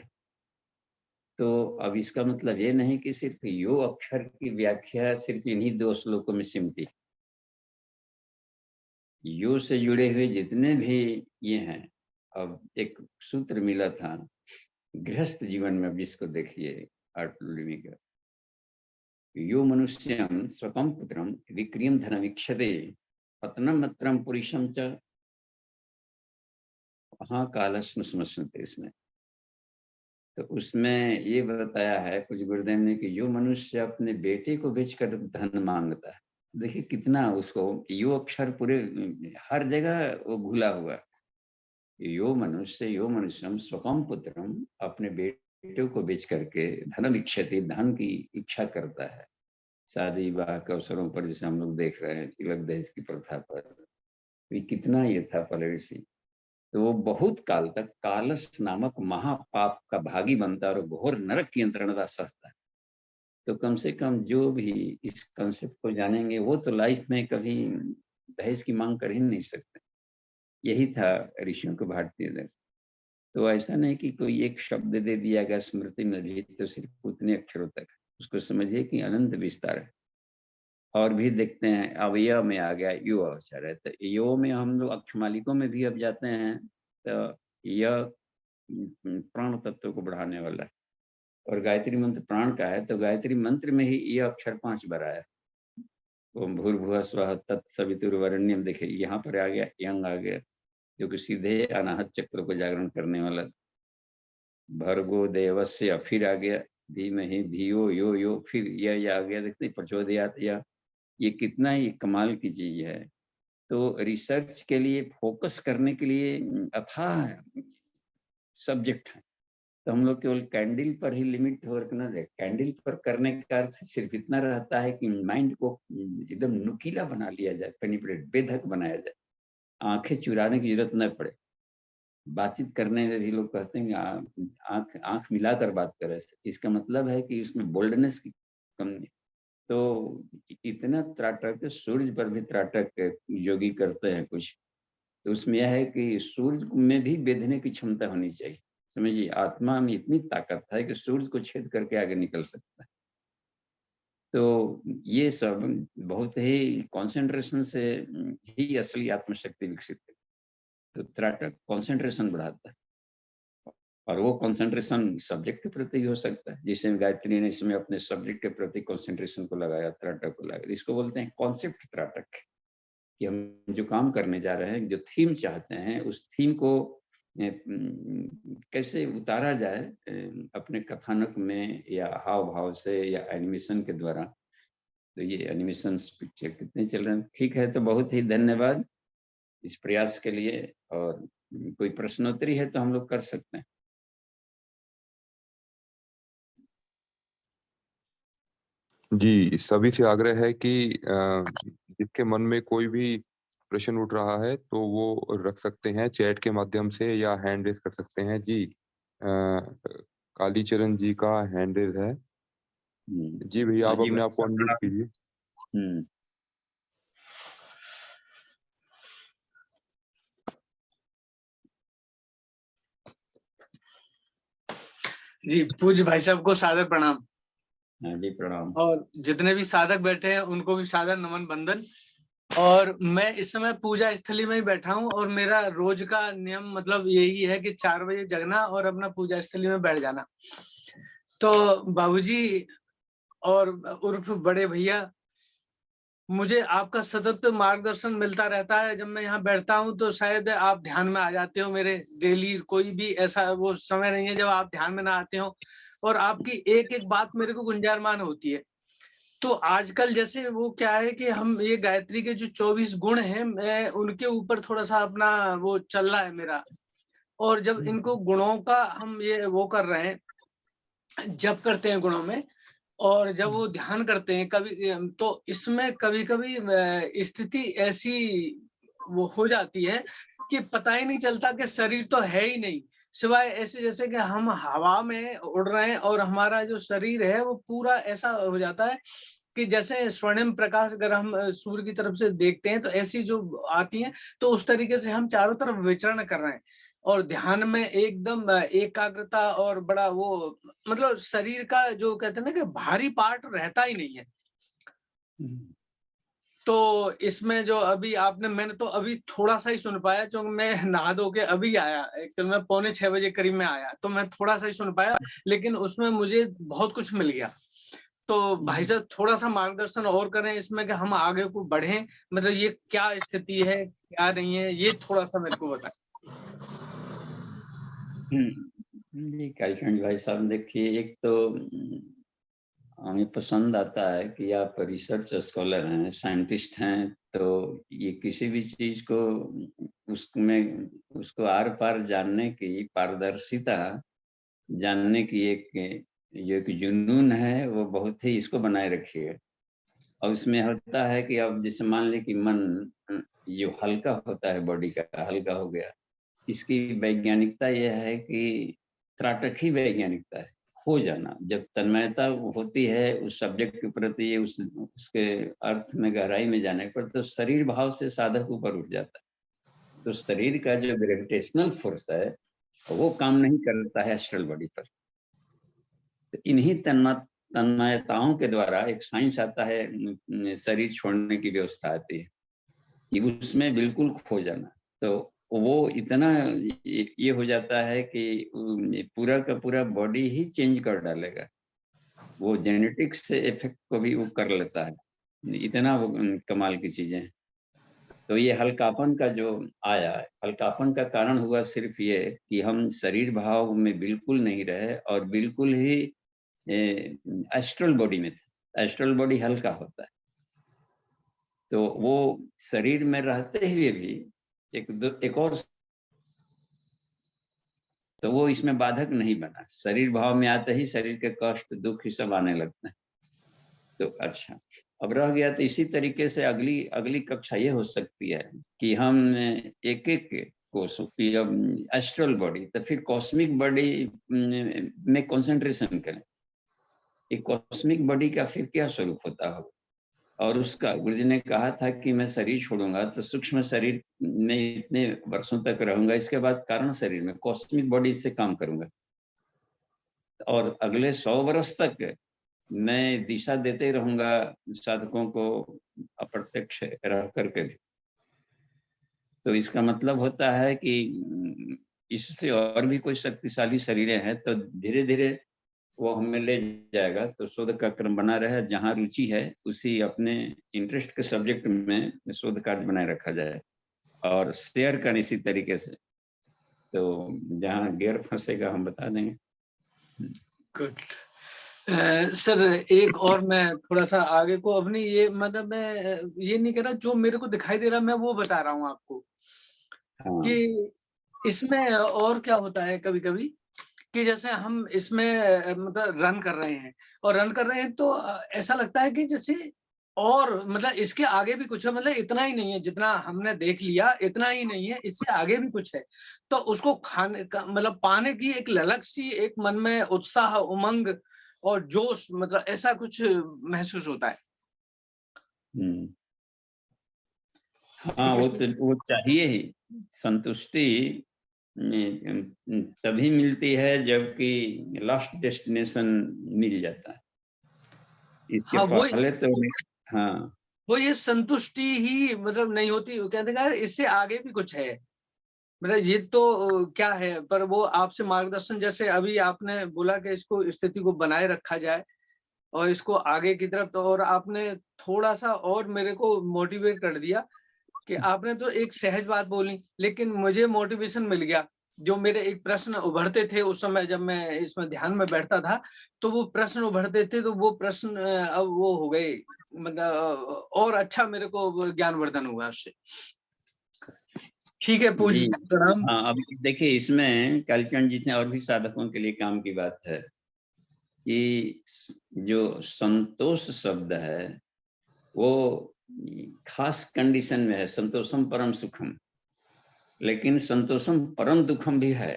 तो अब इसका मतलब ये नहीं कि सिर्फ यो अक्षर की व्याख्या सिर्फ इन्हीं 2 श्लोकों में सिमटी। यो से जुड़े हुए जितने भी ये हैं, अब एक सूत्र मिला था गृहस्थ जीवन में, अब इसको देखिए आर्टलिमी का, यो मनुष्यम स्वकं पुत्रम विक्रियम धनमीक्षते पतनम अत्रम पुरुषम च हाँ कालस्मस्मस्मते। इसमें तो उसमें ये बताया है कुछ गुरुदेव ने कि यो मनुष्य अपने बेटे को बेचकर धन मांगता है। देखिए कितना उसको, यो अक्षर पूरे हर जगह वो घुला हुआ। यो मनुष्यम स्वकं पुत्रम, अपने बेटे को बेच करके धन इच्छति, धन की इच्छा करता है। शादी विवाह के अवसरों पर जैसे हम लोग देख रहे हैं तिलक दहेज की प्रथा पर, ये कितना ये था पॉलिसी। तो वो बहुत काल तक कालस नामक महापाप का भागी बनता है और घोर नरक की यंत्रणा सहता है। तो कम से कम जो भी इस कंसेप्ट को जानेंगे वो तो लाइफ में कभी दहेज की मांग कर ही नहीं सकते। यही था ऋषियों को भारतीय दर्शन। तो ऐसा नहीं कि कोई एक शब्द दे दिया गया स्मृति में भी तो सिर्फ उतने अक्षरों तक, उसको समझिए कि अनंत विस्तार है। और भी देखते हैं, अब य में आ गया यो अक्षर है, तो यो में हम लोग अक्षमालिकों में भी अब जाते हैं तो यह प्राण तत्व को बढ़ाने वाला है। और गायत्री मंत्र प्राण का है, तो गायत्री मंत्र में ही यह अक्षर 5 बार आया। ओम भूर्भुवः स्वः तत्सवितुर्वरेण्यम, देखिए यहाँ पर आ गया, यंग आ गया, जो कि सीधे अनाहत चक्र को जागरण करने वाला। भर्गो देवस्य फिर आ गया, धीमहि धियो यो यो, फिर यह आ गया, देखते प्रचोदयात यह। ये कितना ही कमाल की चीज है। तो रिसर्च के लिए, फोकस करने के लिए अथाह सब्जेक्ट है। तो हम लोग केवल कैंडल पर ही लिमिट वर्क न दे। कैंडल पर करने का अर्थ सिर्फ इतना रहता है कि माइंड को एकदम नुकीला बना लिया जाए, पेनिट्रेट, बेधक बनाया जाए, आंखें चुराने की जरूरत न पड़े। बातचीत करने में भी लोग कहते हैं आंख मिलाकर बात करें, इसका मतलब है कि उसमें बोल्डनेस की कमी। तो इतना त्राटक, सूर्य पर भी त्राटक योगी करते हैं कुछ, तो उसमें यह है कि सूर्य में भी बेधने की क्षमता होनी चाहिए। समझिए आत्मा में इतनी ताकत है कि सूर्य को छेद करके आगे निकल सकता है। तो ये सब बहुत ही कंसंट्रेशन से ही असली आत्मशक्ति विकसित है। तो त्राटक कंसंट्रेशन बढ़ाता है, और वो कंसंट्रेशन सब्जेक्ट के प्रति हो सकता है, जिसे गायत्री ने इसमें अपने सब्जेक्ट के प्रति कंसंट्रेशन को लगाया, त्राटक को लगाया। इसको बोलते हैं कॉन्सेप्ट त्राटक, कि हम जो काम करने जा रहे हैं, जो थीम चाहते हैं, उस थीम को कैसे उतारा जाए अपने कथानक में, या हाव भाव से, या एनिमेशन के द्वारा। तो ये एनिमेशन पिक्चर कितने चल रहे हैं। ठीक है, तो बहुत ही धन्यवाद इस प्रयास के लिए। और कोई प्रश्नोत्तरी है तो हम लोग कर सकते हैं। जी, सभी से आग्रह है कि जिसके मन में कोई भी प्रश्न उठ रहा है तो वो रख सकते हैं चैट के माध्यम से या हैंड रेज कर सकते हैं। जी, कालीचरण जी का हैंड रेज है। जी भैया, हाँ आप जी अपने आप को अनम्यूट भाई। कीजिए। जी, पूज्य भाई साहब को सादर प्रणाम। हाँ जी, प्रणाम। और जितने भी साधक बैठे हैं उनको भी सादर नमन बंदन। और मैं इस समय पूजा स्थली में ही बैठा हूँ और मेरा रोज का नियम मतलब यही है कि 4 बजे जगना और अपना पूजा स्थली में बैठ जाना। तो बाबूजी और उर्फ बड़े भैया, मुझे आपका सतत मार्गदर्शन मिलता रहता है। जब मैं यहाँ बैठता हूँ तो शायद आप ध्यान में आ जाते हो मेरे। डेली कोई भी ऐसा वो समय नहीं है जब आप ध्यान में ना आते हो, और आपकी एक एक बात मेरे को गुंजायमान होती है। तो आजकल जैसे वो क्या है कि हम ये गायत्री के जो 24 गुण हैं, मैं उनके ऊपर थोड़ा सा अपना वो चल रहा है मेरा। और जब इनको गुणों का हम ये वो कर रहे हैं, जप करते हैं गुणों में, और जब वो ध्यान करते हैं कभी, तो इसमें कभी-कभी स्थिति ऐसी वो हो जाती है कि पता ही नहीं चलता कि शरीर तो है ही नहीं, सिवाय ऐसे जैसे कि हम हवा में उड़ रहे हैं और हमारा जो शरीर है वो पूरा ऐसा हो जाता है कि जैसे स्वर्णिम प्रकाश अगर हम सूर्य की तरफ से देखते हैं तो ऐसी जो आती हैं, तो उस तरीके से हम चारों तरफ विचरण कर रहे हैं और ध्यान में एकदम एकाग्रता और बड़ा वो मतलब शरीर का जो कहते हैं ना कि भारी पार्ट रहता ही नहीं है। तो इसमें जो अभी आपने मैंने तो अभी थोड़ा-सा ही सुन पाया, क्योंकि मैं नहा धो के अभी आया। एक्चुअल में 5:45 बजे करीब में आया, तो मैं थोड़ा-सा ही सुन पाया, लेकिन उसमें मुझे बहुत कुछ मिल गया। तो भाई साहब थोड़ा-सा मार्गदर्शन और करें इसमें कि हम आगे को बढ़ें, मतलब ये क्या स्थिति है, क्या नहीं है, ये थोड़ा-सा मेरे को बताएँ। जी, कालीचंद भाई साहब, देखिए, एक तो हमें पसंद आता है कि आप रिसर्च स्कॉलर हैं, साइंटिस्ट हैं, तो ये किसी भी चीज को उसमें उसको आर पार जानने की पारदर्शिता, जानने की एक जुनून है, वो बहुत ही इसको बनाए रखिए। और उसमें होता है कि अब जैसे मान लें कि मन जो हल्का होता है, बॉडी का हल्का हो गया, इसकी वैज्ञानिकता यह है कि त्राटक ही वैज्ञानिकता है, हो जाना। जब तन्मयता होती है उस सब्जेक्ट के प्रति, उसके अर्थ में गहराई में जाने पर, तो शरीर भाव से साधक ऊपर उठ जाता है। तो शरीर का जो ग्रेविटेशनल फोर्स है वो काम नहीं करता है एस्ट्रल बॉडी पर। तो इन्हीं तन्मयताओं के द्वारा एक साइंस आता है, शरीर छोड़ने की व्यवस्था आती है कि उसमें बिल्कुल खो जाना। तो वो इतना ये हो जाता है कि पूरा का पूरा बॉडी ही चेंज कर डालेगा। वो जेनेटिक्स से इफेक्ट को भी वो कर लेता है, इतना वो कमाल की चीजें हैं। तो ये हल्कापन का जो आया, हल्कापन का कारण हुआ सिर्फ ये कि हम शरीर भाव में बिल्कुल नहीं रहे और बिल्कुल ही एस्ट्रल बॉडी में थे। एस्ट्रल बॉडी हल्का होता है, तो वो शरीर में रहते हुए भी एक और, तो वो इसमें बाधक नहीं बना। शरीर भाव में आते ही शरीर के कष्ट दुख ही सब आने लगते हैं। तो अच्छा, अब रह गया तो इसी तरीके से अगली कक्षा ये हो सकती है कि हम एक एक कोर्स की एस्ट्रल बॉडी, तो फिर कॉस्मिक बॉडी में कंसंट्रेशन करें। एक कॉस्मिक बॉडी का फिर क्या स्वरूप होता होगा, और उसका गुरुजी ने कहा था कि मैं शरीर छोड़ूंगा तो सूक्ष्म शरीर में इतने वर्षों तक रहूंगा, इसके बाद कारण शरीर में कॉस्मिक बॉडी से काम करूंगा, और अगले 100 वर्ष तक मैं दिशा देते रहूंगा साधकों को अप्रत्यक्ष रह करके भी। तो इसका मतलब होता है कि इससे और भी कोई शक्तिशाली शरीरें हैं, तो धीरे धीरे वो हमें ले जाएगा। तो शोध का क्रम बना रहे, जहाँ रुचि है उसी अपने इंटरेस्ट के सब्जेक्ट में शोध कार्य बनाए रखा जाए और शेयर करें इसी तरीके से। तो जहाँ गियर फंसेगा हम बता देंगे। गुड। सर एक और मैं थोड़ा सा आगे को अपनी ये मतलब मैं ये नहीं कह रहा, जो मेरे को दिखाई दे रहा मैं वो बता रहा हूँ आपको हाँ, कि इसमें और क्या होता है कभी कभी कि जैसे हम इसमें मतलब रन कर रहे हैं और रन कर रहे हैं तो ऐसा लगता है कि जैसे और मतलब इसके आगे भी कुछ है, मतलब इतना ही नहीं है जितना हमने देख लिया, इतना ही नहीं है, इससे आगे भी कुछ है। तो उसको खाने का मतलब पाने की एक ललक सी, एक मन में उत्साह, उमंग और जोश, मतलब ऐसा कुछ महसूस होता है। हाँ, वो तो वो चाहिए ही। संतुष्टि तभी मिलती है जबकि लास्ट डेस्टिनेशन मिल जाता है। इसके हाँ, पहले तो हाँ वो ये संतुष्टि ही मतलब नहीं होती। वो कहते हैं यार इससे आगे भी कुछ है, मतलब ये तो क्या है, पर वो आपसे मार्गदर्शन, जैसे अभी आपने बोला कि इसको स्थिति को बनाए रखा जाए और इसको आगे की तरफ, तो और आपने थोड़ा सा और मेरे को मोटिवेट कर दिया कि आपने तो एक सहज बात बोली, लेकिन मुझे मोटिवेशन मिल गया। जो मेरे एक प्रश्न उभरते थे उस समय जब मैं इसमें ध्यान में बैठता था, तो वो प्रश्न उभरते थे, तो वो प्रश्न अब वो हो गए, मतलब और अच्छा मेरे को ज्ञानवर्धन हुआ उससे। ठीक है, पूज्य जी। प्रणाम। हाँ, अब देखिए इसमें कालीचरण जी ने और भी साधकों के लिए काम की बात है कि जो संतोष शब्द है वो खास कंडीशन में है, संतोषम परम सुखम, लेकिन संतोषम परम दुखम भी है।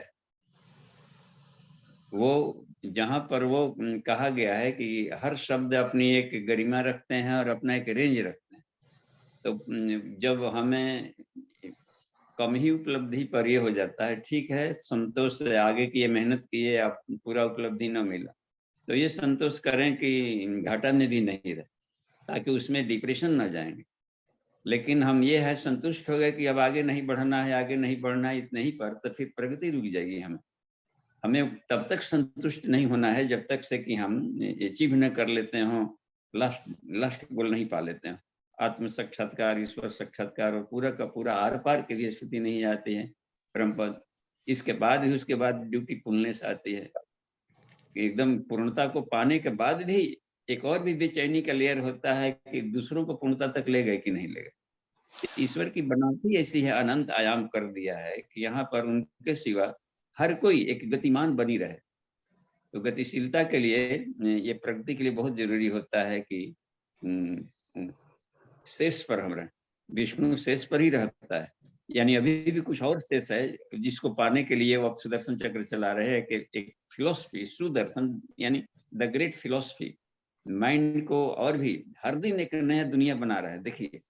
वो जहां पर वो कहा गया है कि हर शब्द अपनी एक गरिमा रखते हैं और अपना एक रेंज रखते हैं। तो जब हमें कम ही उपलब्धि पर ये हो जाता है, ठीक है संतोष से आगे की ये मेहनत की है, आप पूरा उपलब्धि न मिला, तो ये संतोष करें कि घाटा में भी नहीं रहे, ताकि उसमें डिप्रेशन न जाएंगे। लेकिन हम ये है संतुष्ट हो गए कि अब आगे नहीं बढ़ना है, आगे नहीं बढ़ना है इतने ही पर, तो फिर प्रगति रुक जाएगी। हमें तब तक संतुष्ट नहीं होना है जब तक से कि हम अचीव न कर लेते हों, लास्ट गोल नहीं पा लेते हैं। आत्म साक्षात्कार, ईश्वर साक्षात्कार और पूरा का पूरा आर पार की भी स्थिति नहीं आती है परम पद। इसके बाद ही उसके बाद ड्यूटी फुलनेस आती है। एकदम पूर्णता को पाने के बाद भी एक और भी बेचैनी का लेयर होता है कि दूसरों को पूर्णता तक ले गए कि नहीं ले गए। ईश्वर की बनावटी ऐसी है, अनंत आयाम कर दिया है कि यहाँ पर उनके सिवा हर कोई एक गतिमान बनी रहे। तो गतिशीलता के लिए ये प्रगति के लिए बहुत जरूरी होता है कि शेष पर हम रहें। विष्णु शेष पर ही रहता है, यानी अभी भी कुछ और शेष है जिसको पाने के लिए वो सुदर्शन चक्र चला रहे हैं कि एक फिलोसफी, सुदर्शन यानी द ग्रेट फिलोसफी माइंड को और भी हर दिन एक नया दुनिया बना रहा है। देखिए,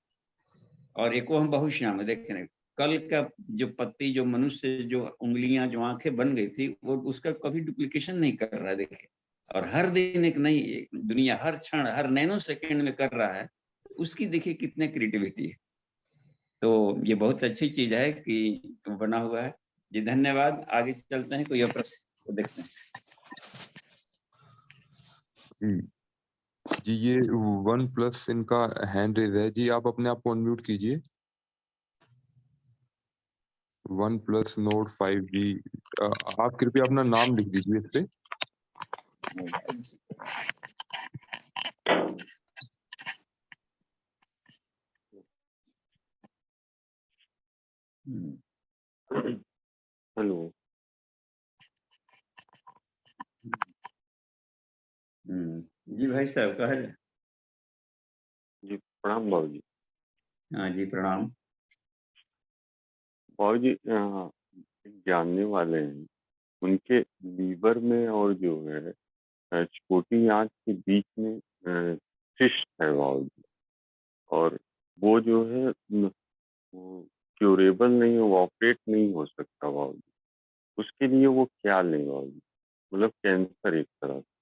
और एक वो हम बहुश्याम देख रहे हैं, कल का जो पत्ती, जो मनुष्य, जो उंगलियां, जो आंखें बन गई थी, वो उसका कभी डुप्लीकेशन नहीं कर रहा है। देखिए, और हर दिन एक नई दुनिया, हर क्षण, हर नैनो सेकंड में कर रहा है। उसकी देखिए कितने क्रिएटिविटी है। तो ये बहुत अच्छी चीज है कि बना हुआ है। जी धन्यवाद। आगे चलते हैं, कोई और प्रश्न को देखते हैं। जी ये OnePlus इनका हैंड रेज है जी, आप अपने आप को अनम्यूट कीजिए। OnePlus Nord 5G, आप कृपया अपना नाम लिख दीजिए इस पे। हेलो। जी भाई साहब कहे। जी प्रणाम बाबू जी। हाँ जी प्रणाम। बाबू जी जानने वाले हैं, उनके लीवर में और जो है छोटी आंत के बीच में सिस्ट है बाबू जी, और वो जो है वो क्यूरेबल नहीं, वो ऑपरेट नहीं हो सकता बाबू जी। उसके लिए वो क्या लें बाबू जी? मतलब कैंसर एक तरह से।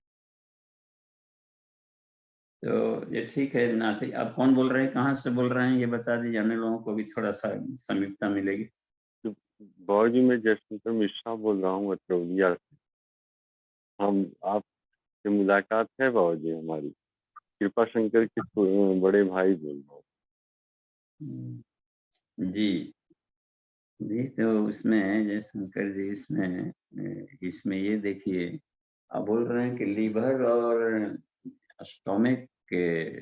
तो ये ठीक है नाथ, आप कौन बोल रहे हैं, कहाँ से बोल रहे हैं, ये बता दीजिए, हमें लोगों को भी थोड़ा सा समीपता मिलेगी। तो बाबू जी मैं जयशंकर मिश्रा बोल रहा हूँ अतरौलिया से। हम आपसे मुलाकात है बाबू जी हमारी, कृपा शंकर के बड़े भाई बोल रहा हूँ। जी जी, तो उसमें जयशंकर जी, इसमें ये देखिए, आप बोल रहे हैं कि लीवर और स्टोमिक के,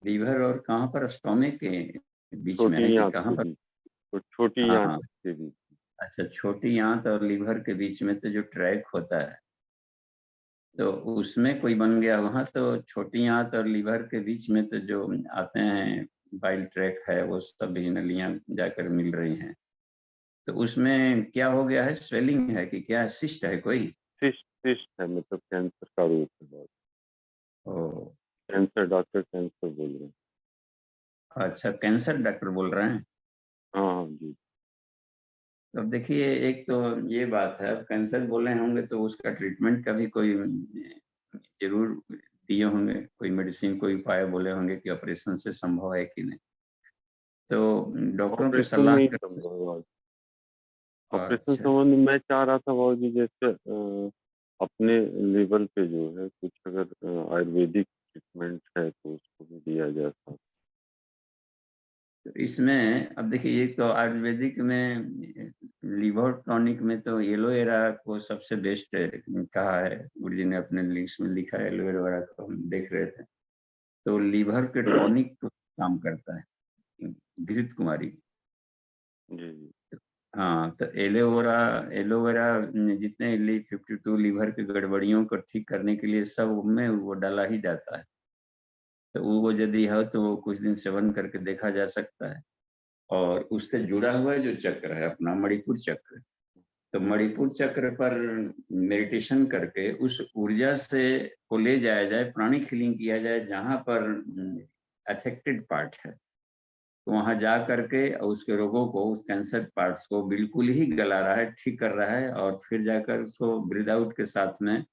लीवर और कहाँ पर, स्टोमिक के बीच में है छोटी कि आंत कहाँ के पर? बीच, तो छोटी हाँ आंत हाँ, के बीच। अच्छा, छोटी आंत और लीवर के बीच में तो जो ट्रैक होता है, तो उसमें कोई बन गया वहां, तो छोटी आंत और लीवर के बीच में तो जो आते हैं बाइल ट्रैक है, वो सभी नलियां जाकर मिल रही हैं। तो उसमें क्या हो गया है, स्वेलिंग है कि क्या, सिस्ट है कोई? सिस्ट सिस्ट है, मतलब कैंसर का रूप है बहुत। ओ, कैंसर डॉक्टर कैंसर बोल रहे हैं। अच्छा कैंसर डॉक्टर बोल रहे हैं। हाँ हाँ जी। तो अब देखिए, एक तो ये बात है, अब कैंसर बोले होंगे तो उसका ट्रीटमेंट का भी कोई जरूर दिए होंगे, कोई मेडिसिन, कोई उपाय बोले होंगे कि ऑपरेशन से संभव है कि नहीं। तो डॉक्टरों की ऑपरेशन सलाह नहीं कर संभव है बाबूजी। ऑपरेशन अच्छा, संबंधी मैं चाह रहा था बाबूजी, जैसे अपने लेवल पे जो है कुछ अगर आयुर्वेदिक ट्रीटमेंट है तो उसको भी दिया जा सकता। तो इसमें अब देखिए, ये तो आयुर्वेदिक में लिवर टॉनिक में तो एलोवेरा को सबसे बेस्ट कहा है, गुरु जी ने अपने लिंक्स में लिखा है, एलोवेरा को हम देख रहे थे। तो लीवर के टॉनिक काम करता है घृत कुमारी। जी जी। हाँ, तो एलोवेरा एलोवेरा जितने 52 लीवर की गड़बड़ियों को ठीक करने के लिए सब में वो डाला ही जाता है। तो वो यदि है तो वो कुछ दिन सेवन करके देखा जा सकता है। और उससे जुड़ा हुआ जो चक्र है अपना मणिपुर चक्र, तो मणिपुर चक्र पर मेडिटेशन करके उस ऊर्जा से को ले जाया जाए, प्राणिक हीलिंग किया जाए जहाँ पर अफेक्टेड पार्ट है, तो वहां जा करके उसके रोगों को, उस कैंसर पार्ट्स को बिल्कुल ही गला रहा है, ठीक कर रहा है, और फिर जाकर उसको ब्रीद आउट के साथ में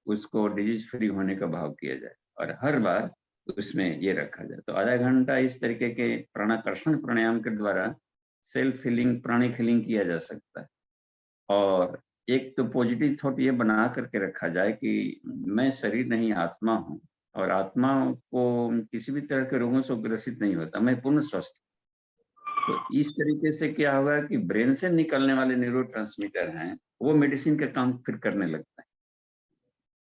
उसको डिजीज फ्री होने का भाव किया जाए। और हर बार उसमें ये रखा जाए। तो आधा घंटा इस तरीके के प्राणाकर्षण प्राणायाम के द्वारा सेल्फ हीलिंग, प्राणिक हीलिंग किया जा सकता है। और एक तो पॉजिटिव थॉट ये बना करके रखा जाए कि मैं शरीर नहीं, आत्मा हूँ, और आत्मा को किसी भी तरह के रोगों से ग्रसित नहीं होता, मैं पूर्ण स्वस्थ। तो इस तरीके से क्या होगा कि ब्रेन से निकलने वाले न्यूरोट्रांसमीटर हैं, वो मेडिसिन का काम फिर करने लगता है।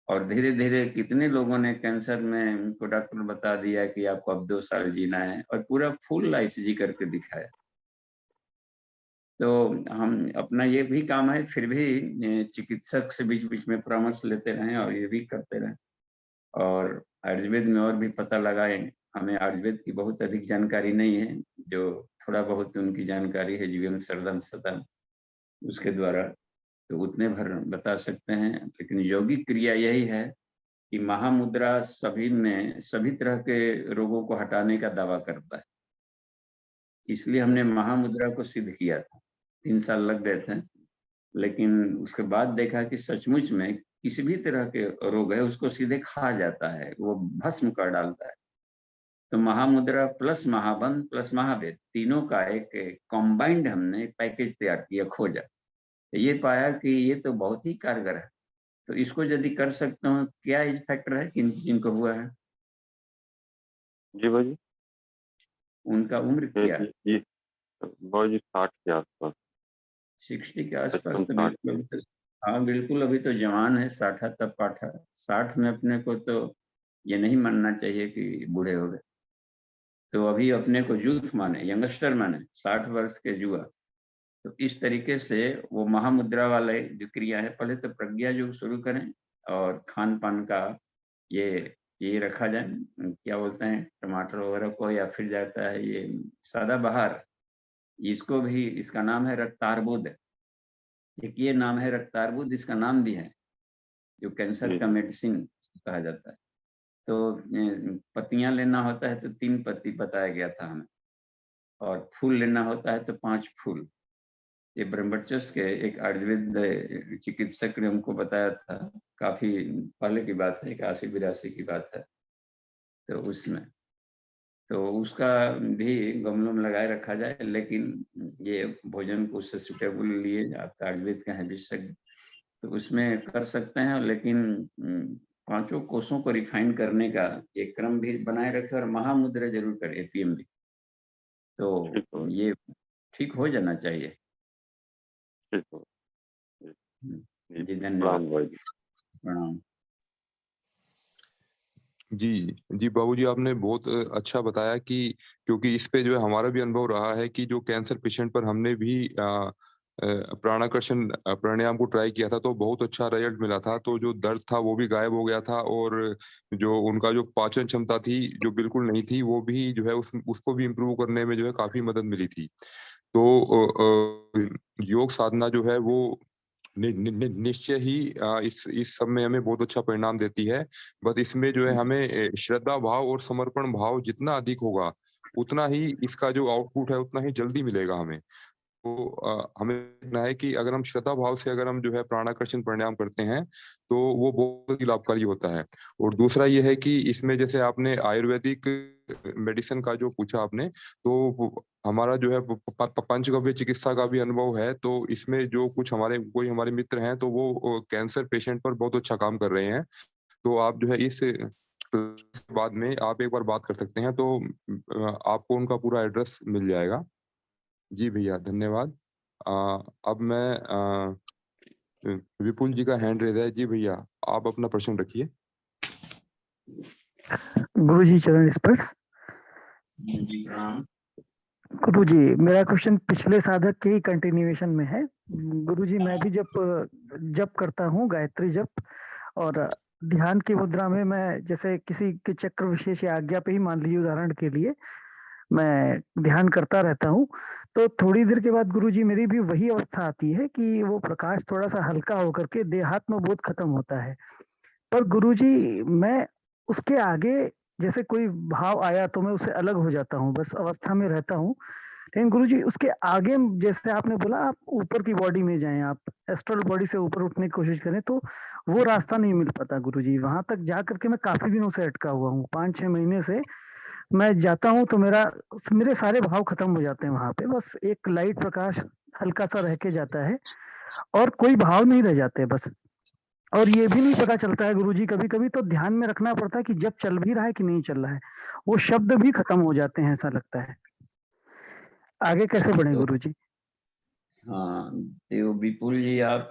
और धीरे धीरे कितने लोगों ने कैंसर में उनको डॉक्टर बता दिया कि आपको अब 2 साल जीना है, और पूरा फुल लाइफ जी करके दिखाया। तो हम अपना ये भी काम है, फिर भी चिकित्सक से बीच बीच में परामर्श लेते रहें और ये भी करते रहें। और आयुर्वेद में और भी पता लगाएं। हमें आयुर्वेद की बहुत अधिक जानकारी नहीं है, जो थोड़ा बहुत उनकी जानकारी है जीवम शरदम सतम, उसके द्वारा तो उतने भर बता सकते हैं। लेकिन यौगिक क्रिया यही है कि महामुद्रा सभी में सभी तरह के रोगों को हटाने का दावा करता है। इसलिए हमने महामुद्रा को सिद्ध किया था, 3 साल लग गए थे, लेकिन उसके बाद देखा कि सचमुच में किसी भी तरह के रोग है उसको सीधे खा जाता है, वो भस्म कर डालता है। तो महामुद्रा प्लस महाबंध प्लस महावेद, तीनों का एक कॉम्बाइंड हमने पैकेज तैयार किया, खोजा। तो ये पाया कि ये तो बहुत ही कारगर है। तो इसको यदि कर सकते हो, क्या एज फैक्टर है जिनको हुआ है, जी बाबूजी। उनका उम्र क्या है? ये बाबूजी 60 के आसपास, 60 के आसपास 55 तो 60 बिल्कुल अभी तो, हाँ बिल्कुल अभी तो जवान है, 60 तब पाठा। 60 में अपने को तो ये नहीं मानना चाहिए कि बूढ़े हो गए। तो अभी अपने को यूथ माने, यंगस्टर माने, 60 वर्ष के युवा। तो इस तरीके से वो महामुद्रा वाले जो क्रिया है, पहले तो प्रज्ञा योग शुरू करें, और खान पान का ये रखा जाए, क्या बोलते हैं, टमाटर वगैरह को, या फिर जाता है ये सदाबहार, इसको भी, इसका नाम है रक्तार्बुद। एक ये नाम है रक्तार्बुद, इसका नाम भी है, जो कैंसर का मेडिसिन कहा जाता है। तो पत्तियां लेना होता है तो 3 पत्ती बताया गया था हमें, और फूल लेना होता है तो 5 फूल। ये ब्रह्मचर्य के एक आयुर्वेद चिकित्सक ने हमको बताया था, काफी पहले की बात है, 81-82 की बात है। तो उसमें तो उसका भी गमलों में लगाए रखा जाए, लेकिन ये भोजन को उससे सुटेबल लिए, आप आयुर्वेद का है विशेषज्ञ, तो उसमें कर सकते हैं। लेकिन 5 कोषों को रिफाइन करने का एक क्रम भी बनाए रखे, और महामुद्रा जरूर करें, पीएमबी, तो ये ठीक हो जाना चाहिए। ठीक हो। जी धन्यवाद, प्रणाम। जी, जी बाबूजी, आपने बहुत अच्छा बताया कि क्योंकि इस पे जो है हमारा भी अनुभव रहा है कि जो कैंसर पेशेंट पर हमने भी प्राणाकर्षण प्राणायाम को ट्राई किया था, तो बहुत अच्छा रिजल्ट मिला था। तो जो दर्द था वो भी गायब हो गया था, और जो उनका जो पाचन क्षमता थी जो बिल्कुल नहीं थी, वो भी जो है उसको भी इम्प्रूव करने में जो है काफ़ी मदद मिली थी। तो योग साधना जो है वो निश्चय ही इस सब में हमें बहुत अच्छा परिणाम देती है। बस इसमें जो है हमें श्रद्धा भाव और समर्पण भाव जितना अधिक होगा, उतना ही इसका जो आउटपुट है उतना ही जल्दी मिलेगा हमें। हमें देखना है कि अगर हम श्रद्धा भाव से अगर हम जो है प्राणाकर्षण प्राणायाम करते हैं, तो वो बहुत ही लाभकारी होता है। और दूसरा ये है कि इसमें जैसे आपने आयुर्वेदिक मेडिसिन का जो पूछा आपने, तो वो हमारा जो है पंचगव्य चिकित्सा का भी अनुभव है, तो इसमें जो कुछ कोई हमारे मित्र हैं, तो वो कैंसर पेशेंट पर बहुत अच्छा काम कर रहे हैं। तो आप जो है इस बाद में आप एक बार बात कर सकते हैं, तो आपको उनका पूरा एड्रेस मिल जाएगा। जी भैया, धन्यवाद। अ, अब मैं विपुल जी का हैंड रेज़ है। जी भैया, आप अपना प्रश्न रखिए। गुरु जी चरण स्पर्श। जी प्रणाम। गुरु जी, मेरा क्वेश्चन पिछले साधक के ही कंटिन्यूएशन में है। गुरु जी, मैं भी जप करता हूँ, गायत्री जप, और ध्यान की मुद्रा में मैं जैसे किसी के चक्र विशेष या आज्ञा पे ही, मान लीजिए उदाहरण के लिए, मैं ध्यान करता रहता हूँ, तो थोड़ी देर के बाद गुरु जी मेरी भी वही अवस्था आती है कि वो प्रकाश थोड़ा सा हल्का होकर के देहात्म बोध खत्म होता है। पर गुरुजी, मैं उसके आगे जैसे कोई भाव आया तो मैं उससे अलग हो जाता हूँ, बस अवस्था में रहता हूँ। लेकिन गुरुजी, उसके आगे जैसे आपने बोला, आप ऊपर की बॉडी में जाएं, आप एस्ट्रल बॉडी से ऊपर उठने की कोशिश करें, तो वो रास्ता नहीं मिल पाता गुरुजी। वहां तक जा करके मैं काफी दिनों से अटका हुआ हूँ, 5-6 महीने से मैं जाता हूँ, तो मेरे सारे भाव खत्म हो जाते हैं वहां पे, बस एक लाइट प्रकाश हल्का सा रह के जाता है और कोई भाव नहीं रह जाते बस। और ये भी नहीं पता चलता है गुरुजी, कभी कभी तो ध्यान में रखना पड़ता है कि जब चल भी रहा है कि नहीं चल रहा है, वो शब्द भी खत्म हो जाते हैं, ऐसा लगता है। आगे कैसे बढ़े तो गुरुजी? हाँ, तो विपुल जी, आप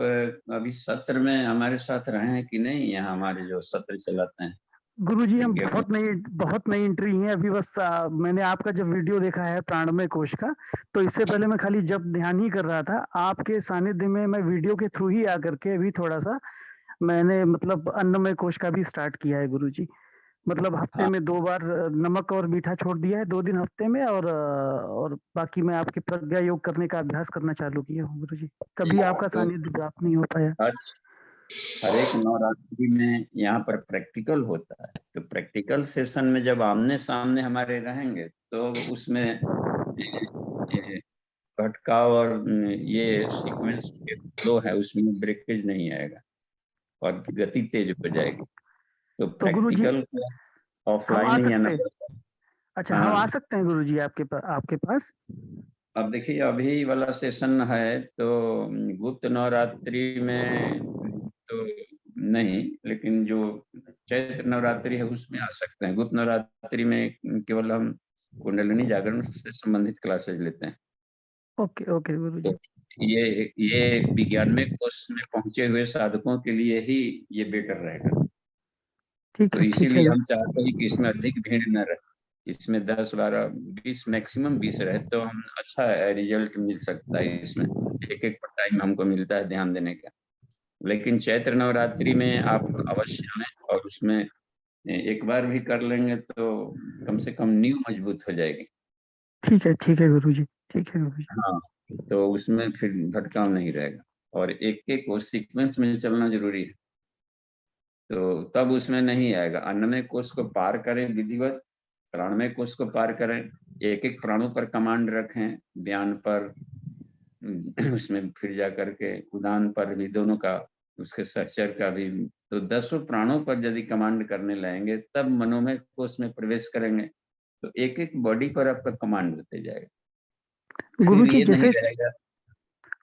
अभी सत्र में हमारे साथ रहे हैं कि नहीं? यहाँ हमारे जो सत्र चलाते हैं गुरुजी, हम यज्ञ में। बहुत नई एंट्री हैं अभी, बस मैंने आपका जब वीडियो देखा है प्राणमय कोश का, तो इससे पहले मैं खाली जब ध्यान ही कर रहा था। आपके सानिध्य में मैं वीडियो के थ्रू ही आकर के अभी थोड़ा सा मैंने मतलब अन्नमय कोश का भी स्टार्ट किया है गुरुजी। मतलब हफ्ते हाँ, में 2 बार नमक और मीठा छोड़ दिया है, 2 दिन हफ्ते में, और बाकी मैं आपकी प्रज्ञा योग करने का अभ्यास करना चालू किया हूँ गुरुजी। कभी आपका तो सानिध्य प्राप्त नहीं हो पाया। हर एक नवरात्रि में यहाँ पर प्रैक्टिकल होता है, तो प्रैक्टिकल सेशन में जब आमने सामने हमारे रहेंगे, तो उसमें ये भटकाव और ये सीक्वेंस के फ्लो है, उसमें ब्रेकेज नहीं आएगा और गति तेज हो जाएगी। तो तो गुरुजी, प्रैक्टिकल को हम आ ऑफलाइन ही आना सकते हैं? पड़ता अच्छा, है। हम आ हाँ, सकते हैं गुरुजी आपके पास? अब देखिए, अभी वाला सेशन है तो गुप्त नवरात्रि में तो नहीं, लेकिन जो चैत्र नवरात्रि है उसमें आ सकते हैं। गुप्त नवरात्रि में केवल हम कुंडलिनी जागरण से संबंधित क्लासेज लेते हैं। ओके ओके तो गुरुजी। ये विज्ञान में कोर्स में पहुंचे हुए साधकों के लिए ही ये बेटर रहेगा। ठीक तो है, ठीक है इसीलिए हम चाहते हैं कि इसमें अधिक भीड़ न रहे, इसमें 10, 12, 20, मैक्सिमम 20 रहे तो हम अच्छा रिजल्ट मिल सकता है। इसमें एक एक टाइम हमको मिलता है ध्यान देने का। लेकिन चैत्र नवरात्रि में आप अवश्य आए, और उसमें एक बार भी कर लेंगे तो कम से कम नींव मजबूत हो जाएगी। ठीक है गुरुजी, ठीक है गुरुजी। हाँ, तो उसमें फिर भटकाव नहीं रहेगा, और एक एक को सीक्वेंस में चलना जरूरी है, तो तब उसमें नहीं आएगा। अन्नमय कोश को पार करें विधिवत, प्राणमय कोश को पार करें, एक एक प्राणों पर कमांड रखें, व्यान पर, उसमें फिर जा करके उदान पर भी, दोनों का, उसके सहचर का भी। तो 10 प्राणों पर यदि कमांड करने लगेंगे, तब मनोमय कोश में प्रवेश करेंगे, तो एक एक बॉडी पर आपका कमांड होते जाएगा। फिर गुरुजी, ये नहीं जैसे रहेगा।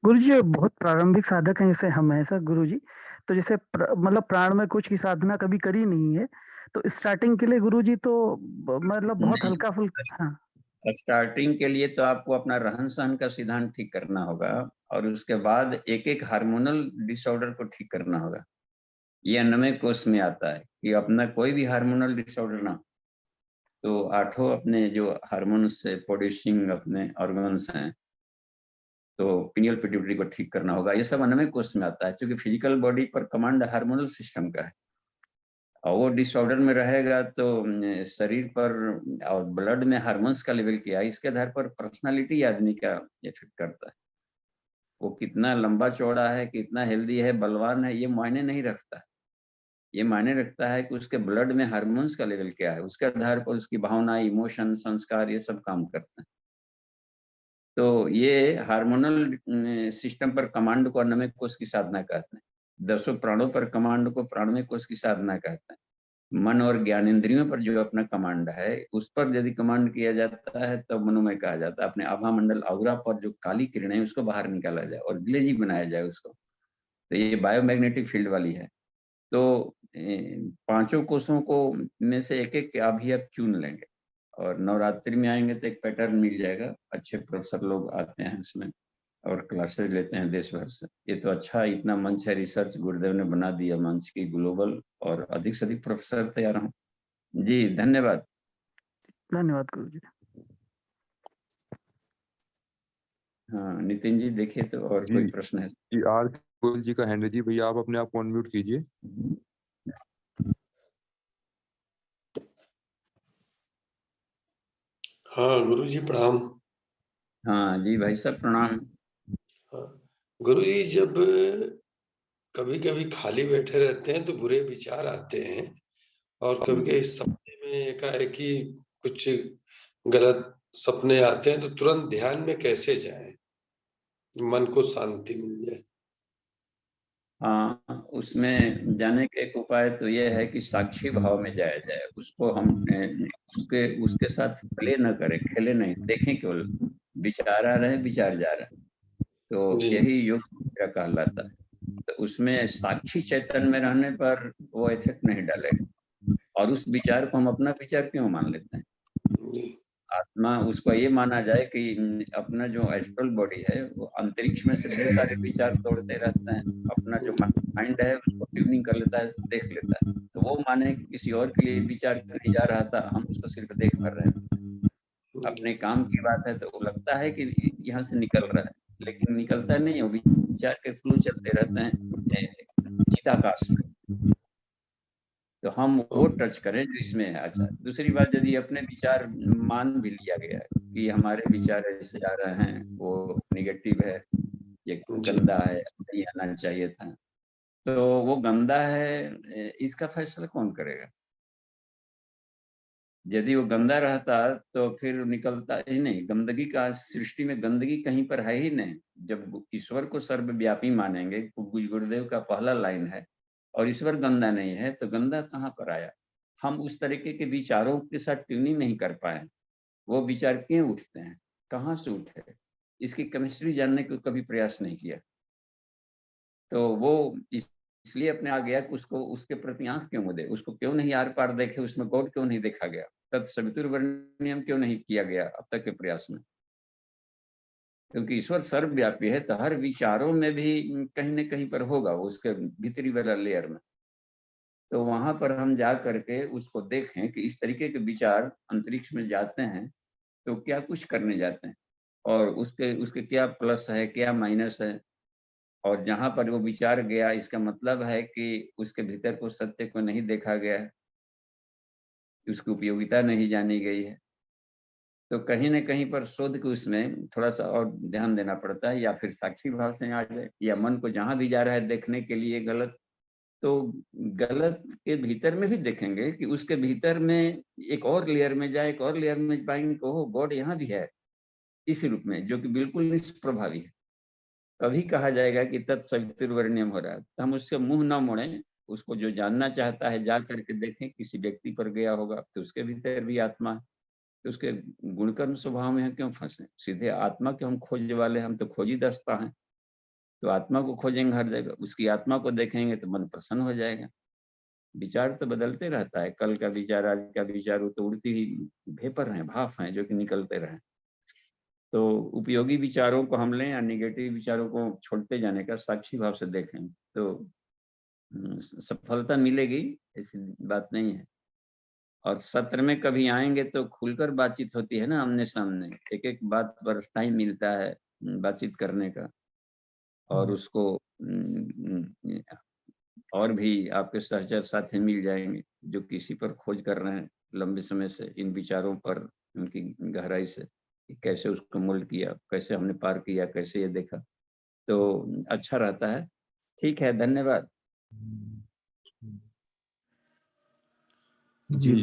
गुरुजी बहुत प्रारंभिक साधक हैं जैसे हम हैं सर गुरुजी, तो जैसे मतलब प्राण में कुछ की साधना कभी करी नहीं है, तो स्टार्टिंग के लिए गुरुजी तो मतलब बहुत नहीं, हल्का फुल्का। हाँ। स्टार्टिंग के लिए तो आपको अपना रहन सहन का सिद्धांत ठीक करना होगा, और उसके बाद एक एक हार्मोनल डिसऑर्डर को ठीक करना होगा। ये अन्नमय कोश में आता है कि अपना कोई भी हार्मोनल डिसऑर्डर ना हो, तो 8 अपने जो हार्मोन्स से प्रोड्यूसिंग अपने ऑर्गन्स हैं, तो पिनियल पिट्यूटरी को ठीक करना होगा। ये सब अन्नमय कोश में आता है, क्योंकि फिजिकल बॉडी पर कमांड हार्मोनल सिस्टम का है, और वो डिसऑर्डर में रहेगा तो शरीर पर और ब्लड में हार्मोन्स का लेवल क्या है, इसके आधार पर पर्सनालिटी आदमी का इफेक्ट करता है। वो कितना लंबा चौड़ा है, कितना हेल्दी है, बलवान है, ये मायने नहीं रखता है। ये मायने रखता है कि उसके ब्लड में हार्मोन्स का लेवल क्या है, उसके आधार पर उसकी भावना, इमोशन, संस्कार, ये सब काम करते हैं। तो ये हार्मोनल सिस्टम पर कमांड को अन्नमय कोश की साधना कहते हैं। 10 प्राणों पर कमांड को प्राणमय कोश की साधना कहते हैं। मन और ज्ञानेंद्रियों पर जो अपना कमांड है उस पर यदि कमांड किया जाता है तब मनोमय कहा जाता है। अपने आभा मंडल औरा पर जो काली किरणें उसको बाहर निकाला जाए और ग्लेजी बनाया जाए उसको, तो ये बायोमैग्नेटिक फील्ड वाली है। तो पांचों कोषों को में से एक एक अभी आप चुन लेंगे और नवरात्रि में आएंगे तो एक पैटर्न मिल जाएगा। अच्छे प्रोफेसर लोग आते हैं इसमें और क्लासेस लेते हैं देश भर से। ये तो अच्छा इतना मंच है, रिसर्च गुरुदेव ने बना दिया मंच की ग्लोबल, और अधिक से अधिक प्रोफेसर तैयार हों। जी धन्यवाद। धन्यवाद गुरु जी। हाँ नितिन जी देखिए तो और जी। कोई प्रश्न है? जी आर गोयल जी का हैंड है जी, भैया आप अपने आप को अनम्यूट कीजिए। हाँ गुरु जी प्रणाम। हाँ जी भाई साहब प्रणाम। हाँ, गुरु जी जब कभी कभी खाली बैठे रहते हैं तो बुरे विचार आते हैं और कभी कभी सपने में एकाएकी कुछ गलत सपने आते हैं, तो तुरंत ध्यान में कैसे जाएं, मन को शांति मिल जाए? हाँ उसमें जाने का एक उपाय तो यह है कि साक्षी भाव में जाया जाए। उसको हम उसके साथ प्ले न करें, खेले नहीं, देखें केवल विचार आ रहे हैं, विचार जा रहे हैं, तो जी। यही योग निद्रा कहलाता है। तो उसमें साक्षी चैतन्य में रहने पर वो इफेक्ट नहीं डालेगा। और उस विचार को हम अपना विचार क्यों मान लेते हैं? जी। आत्मा उसको ये माना जाए कि अपना जो एस्ट्रल बॉडी है वो अंतरिक्ष में से ढेर सारे विचार तोड़ते रहते हैं। अपना जो माइंड है उसको ट्यूनिंग कर लेता है, देख लेता है। तो वो माने कि किसी और के लिए विचार करी जा रहा था, हम उसको सिर्फ देख भर रहे हैं। अपने काम की बात है तो वो लगता है कि यहाँ से निकल रहा है, लेकिन निकलता नहीं, वो विचार के फ्लो चलते रहते हैं चिदाकाश में। तो हम वो टच करें जो इसमें है। अच्छा दूसरी बात, यदि अपने विचार मान भी लिया गया है कि हमारे विचार ऐसे आ रहे हैं, वो नेगेटिव है, ये गंदा है, नहीं आना चाहिए था, तो वो गंदा है इसका फैसला कौन करेगा? यदि वो गंदा रहता तो फिर निकलता ही नहीं। गंदगी का सृष्टि में गंदगी कहीं पर है ही नहीं। जब ईश्वर को सर्वव्यापी मानेंगे, गुरुदेव का पहला लाइन है, और ईश्वर गंदा नहीं है तो गंदा कहाँ पर आया? हम उस तरीके के विचारों के साथ ट्यूनिंग नहीं कर पाए। वो विचार क्यों उठते हैं, कहाँ से उठे, इसकी केमिस्ट्री जानने को कभी प्रयास नहीं किया। तो वो इसलिए अपने आ गया कि उसको उसके प्रति आंख क्यों मुदे, उसको क्यों नहीं आर पार देखे, उसमें गॉड क्यों नहीं देखा गया, तत्सवितुर्वरेण्यम क्यों नहीं किया गया अब तक के प्रयास में? क्योंकि ईश्वर सर्वव्यापी है तो हर विचारों में भी कहीं न कहीं पर होगा, उसके भीतरी वाला लेयर में। तो वहां पर हम जा करके उसको देखें कि इस तरीके के विचार अंतरिक्ष में जाते हैं तो क्या कुछ करने जाते हैं, और उसके उसके क्या प्लस है, क्या माइनस है। और जहां पर वो विचार गया, इसका मतलब है कि उसके भीतर को सत्य को नहीं देखा गया है, उसकी उपयोगिता नहीं जानी गई है। तो कहीं न कहीं पर शोध के उसमें थोड़ा-सा और ध्यान देना पड़ता है, या फिर साक्षी भाव से आ जाए, या मन को जहाँ भी जा रहा है देखने के लिए गलत, तो गलत के भीतर में भी देखेंगे कि उसके भीतर में एक और लेयर में जाए, एक और लेयर में पाएंगे कि ओह गॉड यहाँ भी है, इसी रूप में, जो कि बिल्कुल निष्प्रभावी है। कभी कहा जाएगा कि तत्सवितुर्वरेण्यम हो रहा है, तो हम उससे मुँह न मोड़ें। उसको जो जानना चाहता है जा करके देखें। किसी व्यक्ति पर गया होगा तो उसके भीतर भी आत्मा है, तो उसके गुणकर्म स्वभाव में हम क्यों फंसे? सीधे आत्मा के हम खोजने वाले, हम तो खोजी दस्ता हैं। तो आत्मा को खोजेंगे हर जगह, उसकी आत्मा को देखेंगे तो मन प्रसन्न हो जाएगा। विचार तो बदलते रहता है, कल का विचार, आज का विचार, वो तो उड़ती ही भेपर हैं, भाप हैं जो कि निकलते रहे। तो उपयोगी विचारों को हम लें या निगेटिव विचारों को छोड़ते जाने का साक्षी भाव से देखें तो सफलता मिलेगी, ऐसी बात नहीं है। और सत्र में कभी आएंगे तो खुलकर बातचीत होती है ना, आमने सामने, एक एक बात पर टाइम मिलता है बातचीत करने का। और उसको और भी आपके सहचर साथी मिल जाएंगे जो किसी पर खोज कर रहे हैं लंबे समय से, इन विचारों पर, उनकी गहराई से, कैसे उसको मोल्ड किया, कैसे हमने पार किया, कैसे ये देखा, तो अच्छा रहता है। ठीक है, धन्यवाद। जी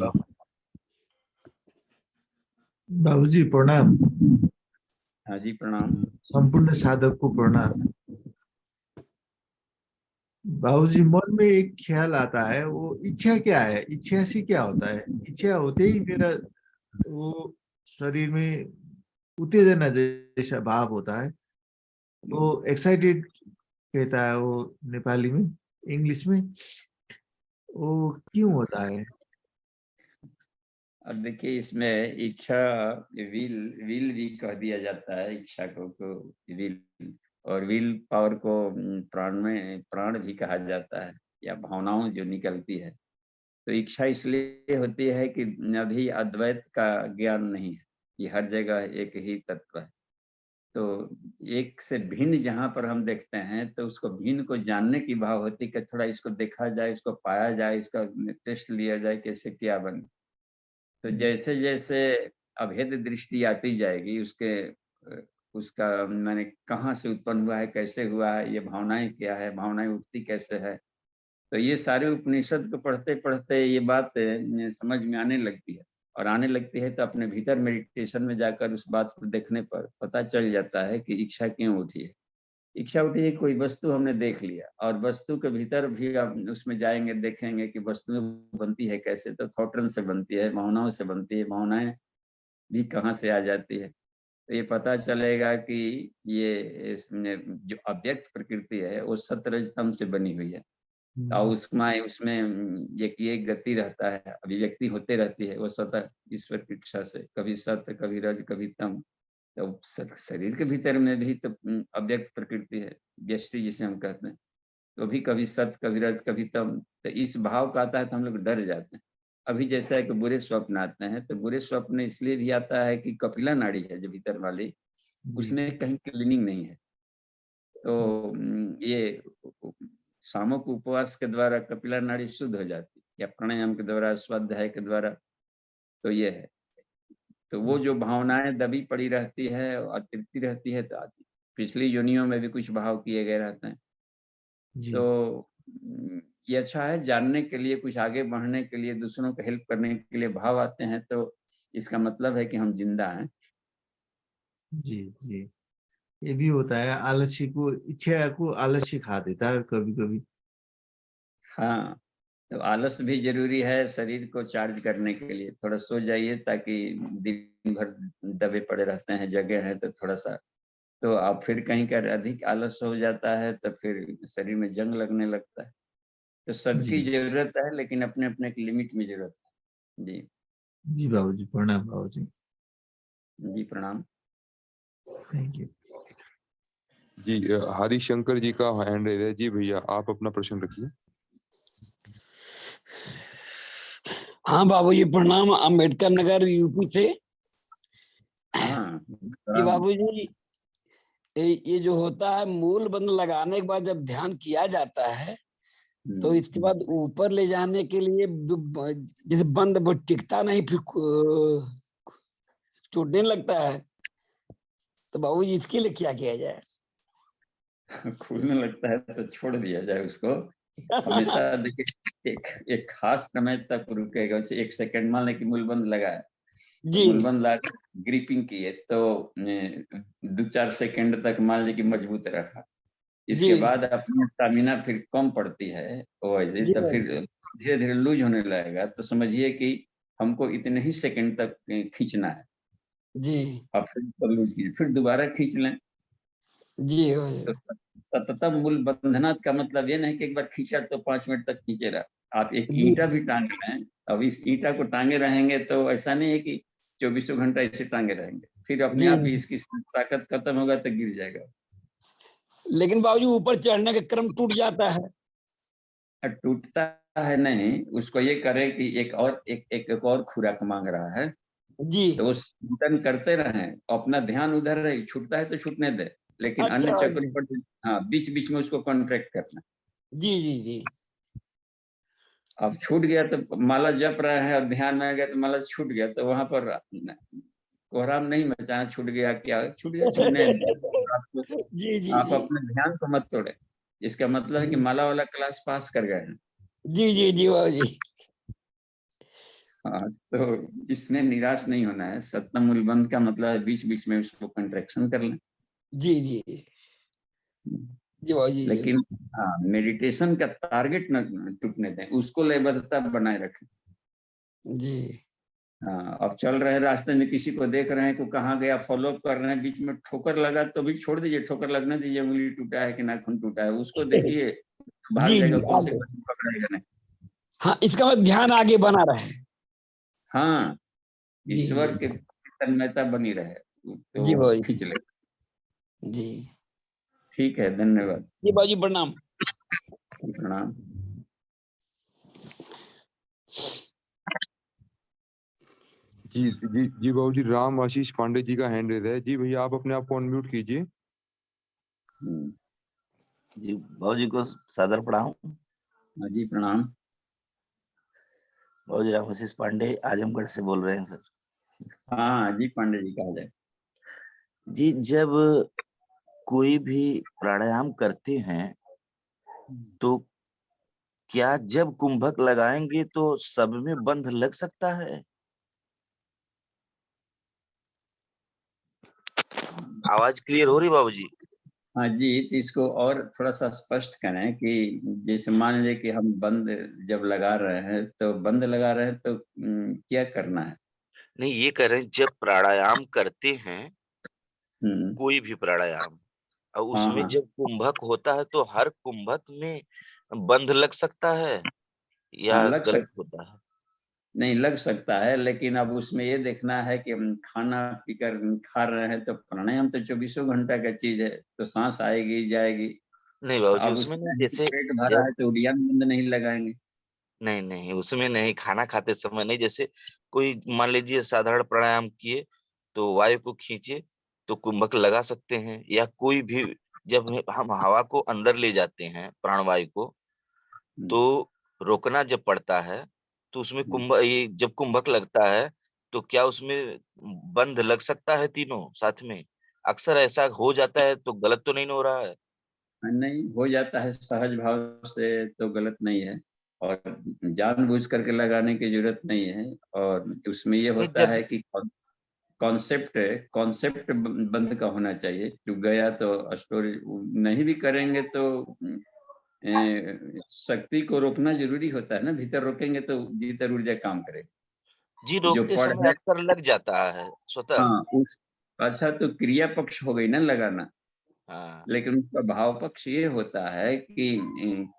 बाबूजी प्रणाम। हाँ जी, प्रणाम। संपूर्ण साधक को प्रणाम। बाबूजी, मन में एक ख्याल आता है, वो इच्छा क्या है? इच्छा से क्या होता है? इच्छा होते ही मेरा वो शरीर में उत्तेजना जैसा भाव होता है, वो एक्साइटेड कहता है वो नेपाली में, इंग्लिश में, वो क्यों होता है? अब देखिए, इसमें इच्छा विल विल भी कह दिया जाता है इच्छा को विल, और विल पावर को प्राण में प्राण भी कहा जाता है, या भावनाओं जो निकलती है। तो इच्छा इसलिए होती है कि अभी अद्वैत का ज्ञान नहीं है, ये हर जगह एक ही तत्व है। तो एक से भिन्न जहाँ पर हम देखते हैं, तो उसको भिन्न को जानने की भाव होती है कि थोड़ा इसको देखा जाए, इसको पाया जाए, इसका टेस्ट लिया जाए, कैसे क्या बने। तो जैसे जैसे अभेद दृष्टि आती जाएगी, उसका मैंने कहाँ से उत्पन्न हुआ है, कैसे हुआ है, ये भावनाएं क्या है, भावनाएं उठती कैसे है, तो ये सारे उपनिषद को पढ़ते पढ़ते ये बात समझ में आने लगती है। और आने लगती है तो अपने भीतर मेडिटेशन में जाकर उस बात को देखने पर पता चल जाता है कि इच्छा क्यों उठी है। इच्छा उठी है, कोई वस्तु हमने देख लिया, और वस्तु के भीतर भी आप उसमें जाएंगे, देखेंगे कि वस्तु बनती है कैसे, तो थॉटरन से बनती है, भावनाओं से बनती है, भावनाएं भी कहाँ से आ जाती है। तो ये पता चलेगा कि ये इसमें जो अव्यक्त प्रकृति है वो सतरजतम से बनी हुई है। और उसमें एक गति रहता है, अभिव्यक्ति होते रहती है, वो स्वतः ईश्वर की इच्छा से, कभी सत्य, कभी रज, कभी तम। तो शरीर के भीतर में भी तो अव्यक्त प्रकृति है, व्यष्टि जिसे हम कहते हैं, तो भी कभी सत्य, कभी रज, कभी तम। तो इस भाव का आता है तो हम लोग डर जाते हैं। अभी जैसा है कि बुरे स्वप्न आते हैं, तो बुरे स्वप्न इसलिए भी आता है कि कपिला नाड़ी है जो भीतर वाली, उसमें कहीं क्लीनिंग नहीं है। तो ये सामूहिक उपवास के द्वारा कपिला नाड़ी शुद्ध हो जाती है, या प्राणायाम के द्वारा, स्वाध्याय के द्वारा। तो ये है, तो वो जो भावनाएं दबी पड़ी रहती है और तिरती रहती है, तो आती पिछली योनियों में भी कुछ भाव किए गए रहते हैं। तो ये अच्छा है जानने के लिए, कुछ आगे बढ़ने के लिए, दूसरों को हेल्प करने के लिए भाव आते हैं, तो इसका मतलब है कि हम जिंदा हैं। जी जी, ये भी होता है, आलस्य को, इच्छा को आलस्य खा देता है कभी कभी। हाँ, तो आलस भी जरूरी है शरीर को चार्ज करने के लिए। थोड़ा सो जाइए, ताकि दिन भर दबे पड़े रहते हैं, जगह है तो थोड़ा सा, तो आप फिर कहीं का अधिक आलस हो जाता है, तो फिर शरीर में जंग लगने लगता है। तो सबकी जरूरत है, लेकिन अपने अपने एक लिमिट में जरूरत है। जी जी बाबूजी, प्रणाम बाबूजी। जी, प्रणाम। थैंक यू जी। हरिशंकर जी का हैंड रेज है। जी भैया, आप अपना प्रश्न रखिए। हाँ बाबूजी, प्रणाम। अम्बेडकर नगर यूपी से। हाँ बाबूजी, ये जो होता है, मूल बंद लगाने के बाद जब ध्यान किया जाता है, तो इसके बाद ऊपर ले जाने के लिए जैसे बंद टिकता नहीं, फिर टूटने लगता है, तो बाबूजी इसके लिए क्या किया जाए? खुलने लगता है तो छोड़ दिया जाए उसको। हमेशा देखिए, एक खास समय तक रुकेगा। वैसे 1 सेकंड मान लें कि मूलबंद लगाया, तो मूलबंद लगा ग्रिपिंग की है, तो 2-4 सेकंड तक मान लीजिए कि मजबूत रखा। इसके बाद अपनी स्टेमिना फिर कम पड़ती है, तो फिर धीरे धीरे लूज होने लगेगा। तो समझिए कि हमको इतने ही सेकंड तक खींचना है जी, और फिर लूज कीजिए, फिर दोबारा खींच लें जी। तो सततम मूल बंधनात् का मतलब ये नहीं कि एक बार खींचा तो 5 मिनट तक खींचे रहा। आप एक ईंटा भी टांग लें, अब इस ईंटा को टांगे रहेंगे तो ऐसा नहीं है कि 24 घंटा ऐसे टांगे रहेंगे, फिर अपने आप ही इसकी ताकत खत्म होगा तो गिर जाएगा। लेकिन बाबूजी ऊपर चढ़ने का क्रम टूट जाता है। टूटता है नहीं, उसको ये करें कि एक और खुराक मांग रहा है जी, तो वो चिंतन करते रहें, अपना ध्यान उधर रहे। छूटता है तो छूटने दे, लेकिन अन्य चक्रों पर हाँ बीच बीच में उसको कॉन्ट्रैक्ट करना। जी जी जी। अब छूट गया तो माला जप रहे हैं और ध्यान में आ गया तो माला छूट गया, तो वहां पर कोहराम नहीं मचाना, छूट गया क्या, छूट गया, छूटने जी जी आप जी अपने ध्यान को मत तोड़े। इसका मतलब है कि माला वाला क्लास पास कर गए हैं। जी जी जी बाबूजी। हाँ, तो इसमें निराश नहीं होना है। सप्तम मूल बंध का मतलब है बीच बीच में उसको कंट्रैक्शन कर लें। जी जी जी बाबू जी। लेकिन हाँ, मेडिटेशन का टारगेट न टूटने दें, उसको लयबद्धता बनाए रखें। जी हाँ, अब चल रहे हैं रास्ते में, किसी को देख रहे हैं को कहाँ गया, फॉलो अप कर रहे हैं, बीच में ठोकर लगा तो भी छोड़ दीजिए, ठोकर लगने दीजिए, उंगली टूटा है कि नाखून टूटा है, उसको देखिए, भाग जी जाएगा, जी कौन से आगे। कदम पकड़ेगा नहीं। हाँ, इसका मतलब ध्यान आगे बना रहे। हाँ, जी ईश्वर जी के तन्मयता बनी रहे जी तो बाबू खींच ले। जी। ठीक है, धन्यवाद, जी बाबू जी प्रणाम। प्रणाम। जी बाबू जी, राम आशीष पांडे जी का हैंड रेज है। जी भैया, आप अपने आप को अनम्यूट कीजिए। जी बाबू जी को सादर प्रणाम। हाँ जी, प्रणाम। बाबू जी राम आशीष पांडे आजमगढ़ से बोल रहे हैं सर। हाँ जी, पांडे जी कहा जाए। जी, जब कोई भी प्राणायाम करते हैं तो क्या जब कुंभक लगाएंगे तो सब में बंध लग सकता है? आवाज क्लियर हो रही बाबू जी? हाँ जी, तो इसको और थोड़ा सा स्पष्ट करें कि जैसे मान लीजिए कि हम बंद जब लगा रहे हैं तो बंद लगा रहे हैं तो क्या करना है? नहीं, ये कह रहे हैं जब प्राणायाम करते हैं, हम्म, कोई भी प्राणायाम, और हाँ उसमें हाँ, जब कुंभक होता है तो हर कुंभक में बंध लग सकता है हाँ या लग गलत सकता, होता है? नहीं लग सकता है, लेकिन अब उसमें ये देखना है कि हम खाना पीकर खा रहे हैं तो प्राणायाम तो 24 घंटा का चीज है, तो सांस आएगी जाएगी। नहीं तो बाबू जी, अब उसमें नहीं, उसमें जैसे पेट भरा जब, है तो उड़ियान बंद नहीं लगाएंगे। नहीं नहीं उसमें नहीं, खाना खाते समय नहीं, जैसे कोई मान लीजिए साधारण प्राणायाम किए तो वायु को खींचे तो कुंभक लगा सकते हैं, या कोई भी जब हम हवा को अंदर ले जाते हैं प्राणवायु को हम्म, तो रोकना जब पड़ता है, तो उसमें हम्म। ये जब कुंभक लगता है तो क्या उसमें बंध लग सकता है तीनों साथ में? अक्सर ऐसा हो जाता है, तो गलत तो नहीं हो रहा है? नहीं हो जाता है, सहज भाव से तो गलत नहीं है, और जानबूझ करके लगाने की जरूरत नहीं है। और उसमें ये नहीं होता जब, है कि कॉन्सेप्ट कॉन्सेप्ट बंद का होना चाहिए, जो गया तो स्टोरी नहीं भी करेंगे तो शक्ति को रोकना जरूरी होता है ना, भीतर रोकेंगे तो भीतर ऊर्जा काम करेगी। जी जो रोकते पढ़ समय है, अक्सर लग जाता है स्वतः। हाँ उस, अच्छा तो क्रिया पक्ष हो गई ना लगाना, हाँ। लेकिन उसका भाव पक्ष ये होता है कि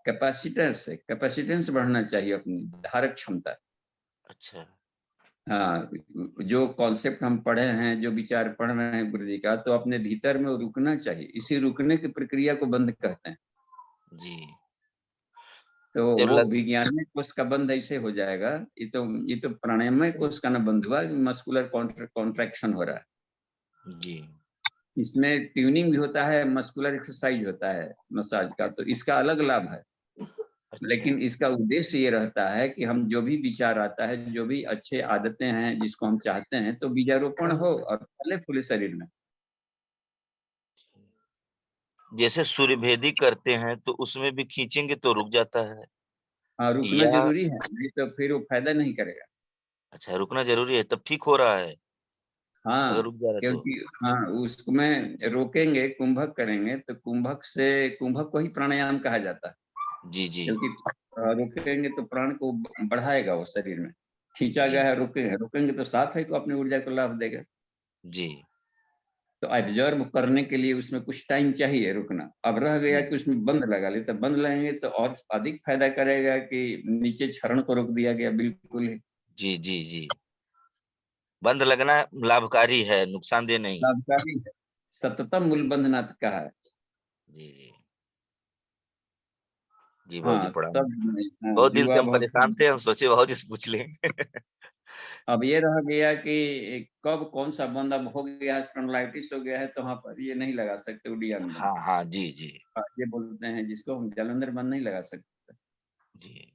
कैपेसिटेंस बढ़ना चाहिए, अपनी धारक क्षमता। अच्छा। हाँ, जो कॉन्सेप्ट हम पढ़े हैं, जो विचार पढ़ रहे हैं गुरु जी का, तो अपने भीतर में वो रुकना चाहिए, इसी रुकने की प्रक्रिया को बंद कहते हैं। जी। तो जब वो लग, विज्ञानमय कोश का बंद ऐसे हो जाएगा। ये तो प्राणायामय कोश का ना बंद हुआ, मस्कुलर कॉन्ट्रैक्शन हो रहा है। जी। इसमें ट्यूनिंग भी होता है, मस्कुलर एक्सरसाइज होता है मसाज का, तो इसका अलग लाभ है। अच्छा। लेकिन इसका उद्देश्य ये रहता है कि हम जो भी विचार आता है, जो भी अच्छे आदतें हैं जिसको हम चाहते हैं, तो बीजारोपण हो और फले फूले शरीर में। जैसे सूर्य भेदी करते हैं तो उसमें भी खींचेंगे तो रुक जाता है, हाँ, रुकना या? जरूरी है, नहीं तो फिर वो फायदा नहीं करेगा। अच्छा, रुकना जरूरी है तब ठीक हो रहा है, अगर हाँ, रुक जा रहा है तो? क्योंकि हाँ उसमें रोकेंगे, कुंभक करेंगे तो कुंभक से, कुंभक को ही प्राणायाम कहा जाता है। जी जी क्योंकि रोकेंगे तो प्राण को बढ़ाएगा वो शरीर में, खींचा जी गया है, रोकेंगे रोकेंगे तो साफ है को अपनी ऊर्जा को लाभ देगा। जी तो ऑब्जर्व करने के लिए उसमें कुछ टाइम चाहिए रुकना। अब रह गया कि उसमें बंद लगा ले, तो बंद लगाएंगे तो और अधिक फायदा करेगा कि नीचे क्षरण को रोक दिया गया बिल्कुल ही। जी जी जी। बंद लगना लाभकारी है, नुकसानदेह नहीं। लाभकारी है, सततम मूल बंधनाथ कहा है। जी जी जी बाबू जी हाँ प्रणाम। तब, हाँ बहुत दिन से युवा हम परेशान थे, हम सोचे बाबू जी से पूछ लें। अब ये रह गया कि कब कौन सा बंद, अब हो गया स्पॉन्डिलाइटिस हो गया है तो वहां पर ये नहीं लगा सकते उडियान बंद। हाँ हाँ जी जी ये बोलते हैं जिसको, हम जालंधर बंद नहीं लगा सकते। जी।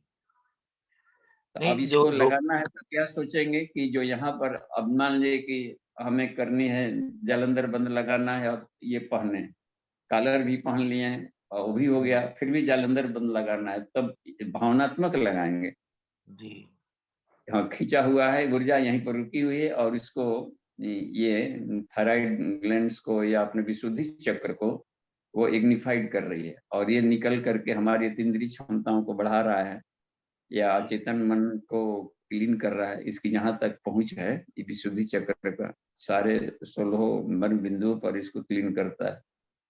तो अब नहीं जो इसको रोक, लगाना है तो क्या सोचेंगे कि जो यहाँ पर, अब मान लीजिए कि हमें करनी है, जालंधर बंद लगाना है और ये पहने, कॉलर भी पहन लिए हैं और वो भी हो गया, फिर भी जालंधर बंद लगाना है, तब भावनात्मक लगाएंगे। जी हाँ, खिंचा हुआ है, ऊर्जा यहीं पर रुकी हुई है और इसको ये थायराइड ग्लैंड्स को या अपने विशुद्धि चक्र को वो इग्निफाइड कर रही है और ये निकल करके हमारी अतीन्द्रिय क्षमताओं को बढ़ा रहा है या अचेतन मन को क्लीन कर रहा है। इसकी जहां तक पहुंच है ये विशुद्धि चक्र का सारे 16 मन बिंदुओं पर इसको क्लीन करता है,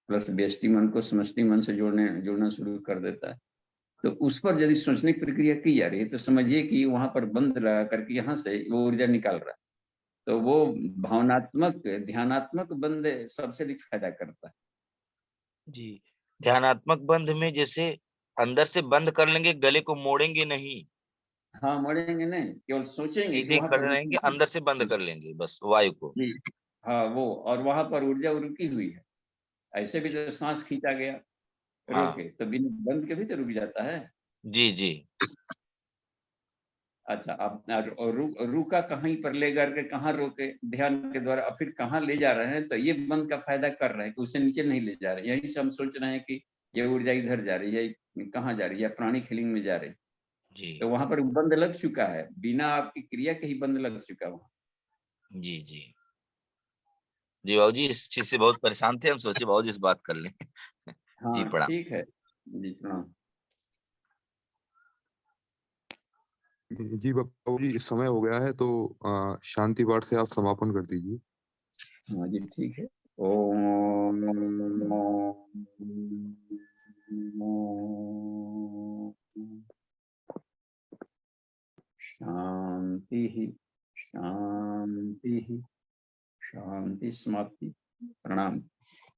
प्लस व्यष्टि मन को समष्टि मन से जोड़ना शुरू कर देता है। तो उस पर यदि सोचने की प्रक्रिया की जा रही है तो समझिए कि वहां पर बंद लगा करके यहाँ से वो ऊर्जा निकाल रहा है। तो वो भावनात्मक ध्यानात्मक बंद सबसे अधिक फायदा करता है। जी, ध्यानात्मक बंध में जैसे अंदर से बंद कर लेंगे, गले को मोड़ेंगे नहीं, हाँ, मोड़ेंगे नहीं, केवल सोचेंगे कि सीधे वहां खड़े पर रहेंगे, अंदर से बंद कर लेंगे बस वायु को। जी, हाँ वो, और वहां पर ऊर्जा रुकी हुई है। ऐसे भी जी। तो सांस खींचा गया हाँ। रोके तो बिना बंद के भी तो रुक जाता है। जी, जी। अच्छा, अब रुका कहीं पर ले करके कहाँ रोके ध्यान के द्वारा और फिर कहाँ ले जा रहे हैं, तो ये बंद का फायदा कर रहे हैं कि उससे नीचे नहीं ले जा रहे। यही से हम सोच रहे हैं कि ये ऊर्जा इधर जा रही है, कहाँ जा रही है, प्राणी फीलिंग में जा रही है। जी, तो वहां पर बंद लग चुका है, बिना आपकी क्रिया के ही बंद लग चुका है वहाँ। जी, जी। जी, बाबू जी इस चीज़ से बहुत परेशान थे, हम सोचे बाबू जी से बात कर लें। जी, हाँ, प्रणाम। ठीक है। जी, प्रणाम। जी बाबू जी समय हो गया है तो शांति पाठ से आप समापन कर दीजिए। हाँ जी, ठीक है। ओम शांति ही शांति ही शांति समाप्ति। प्रणाम।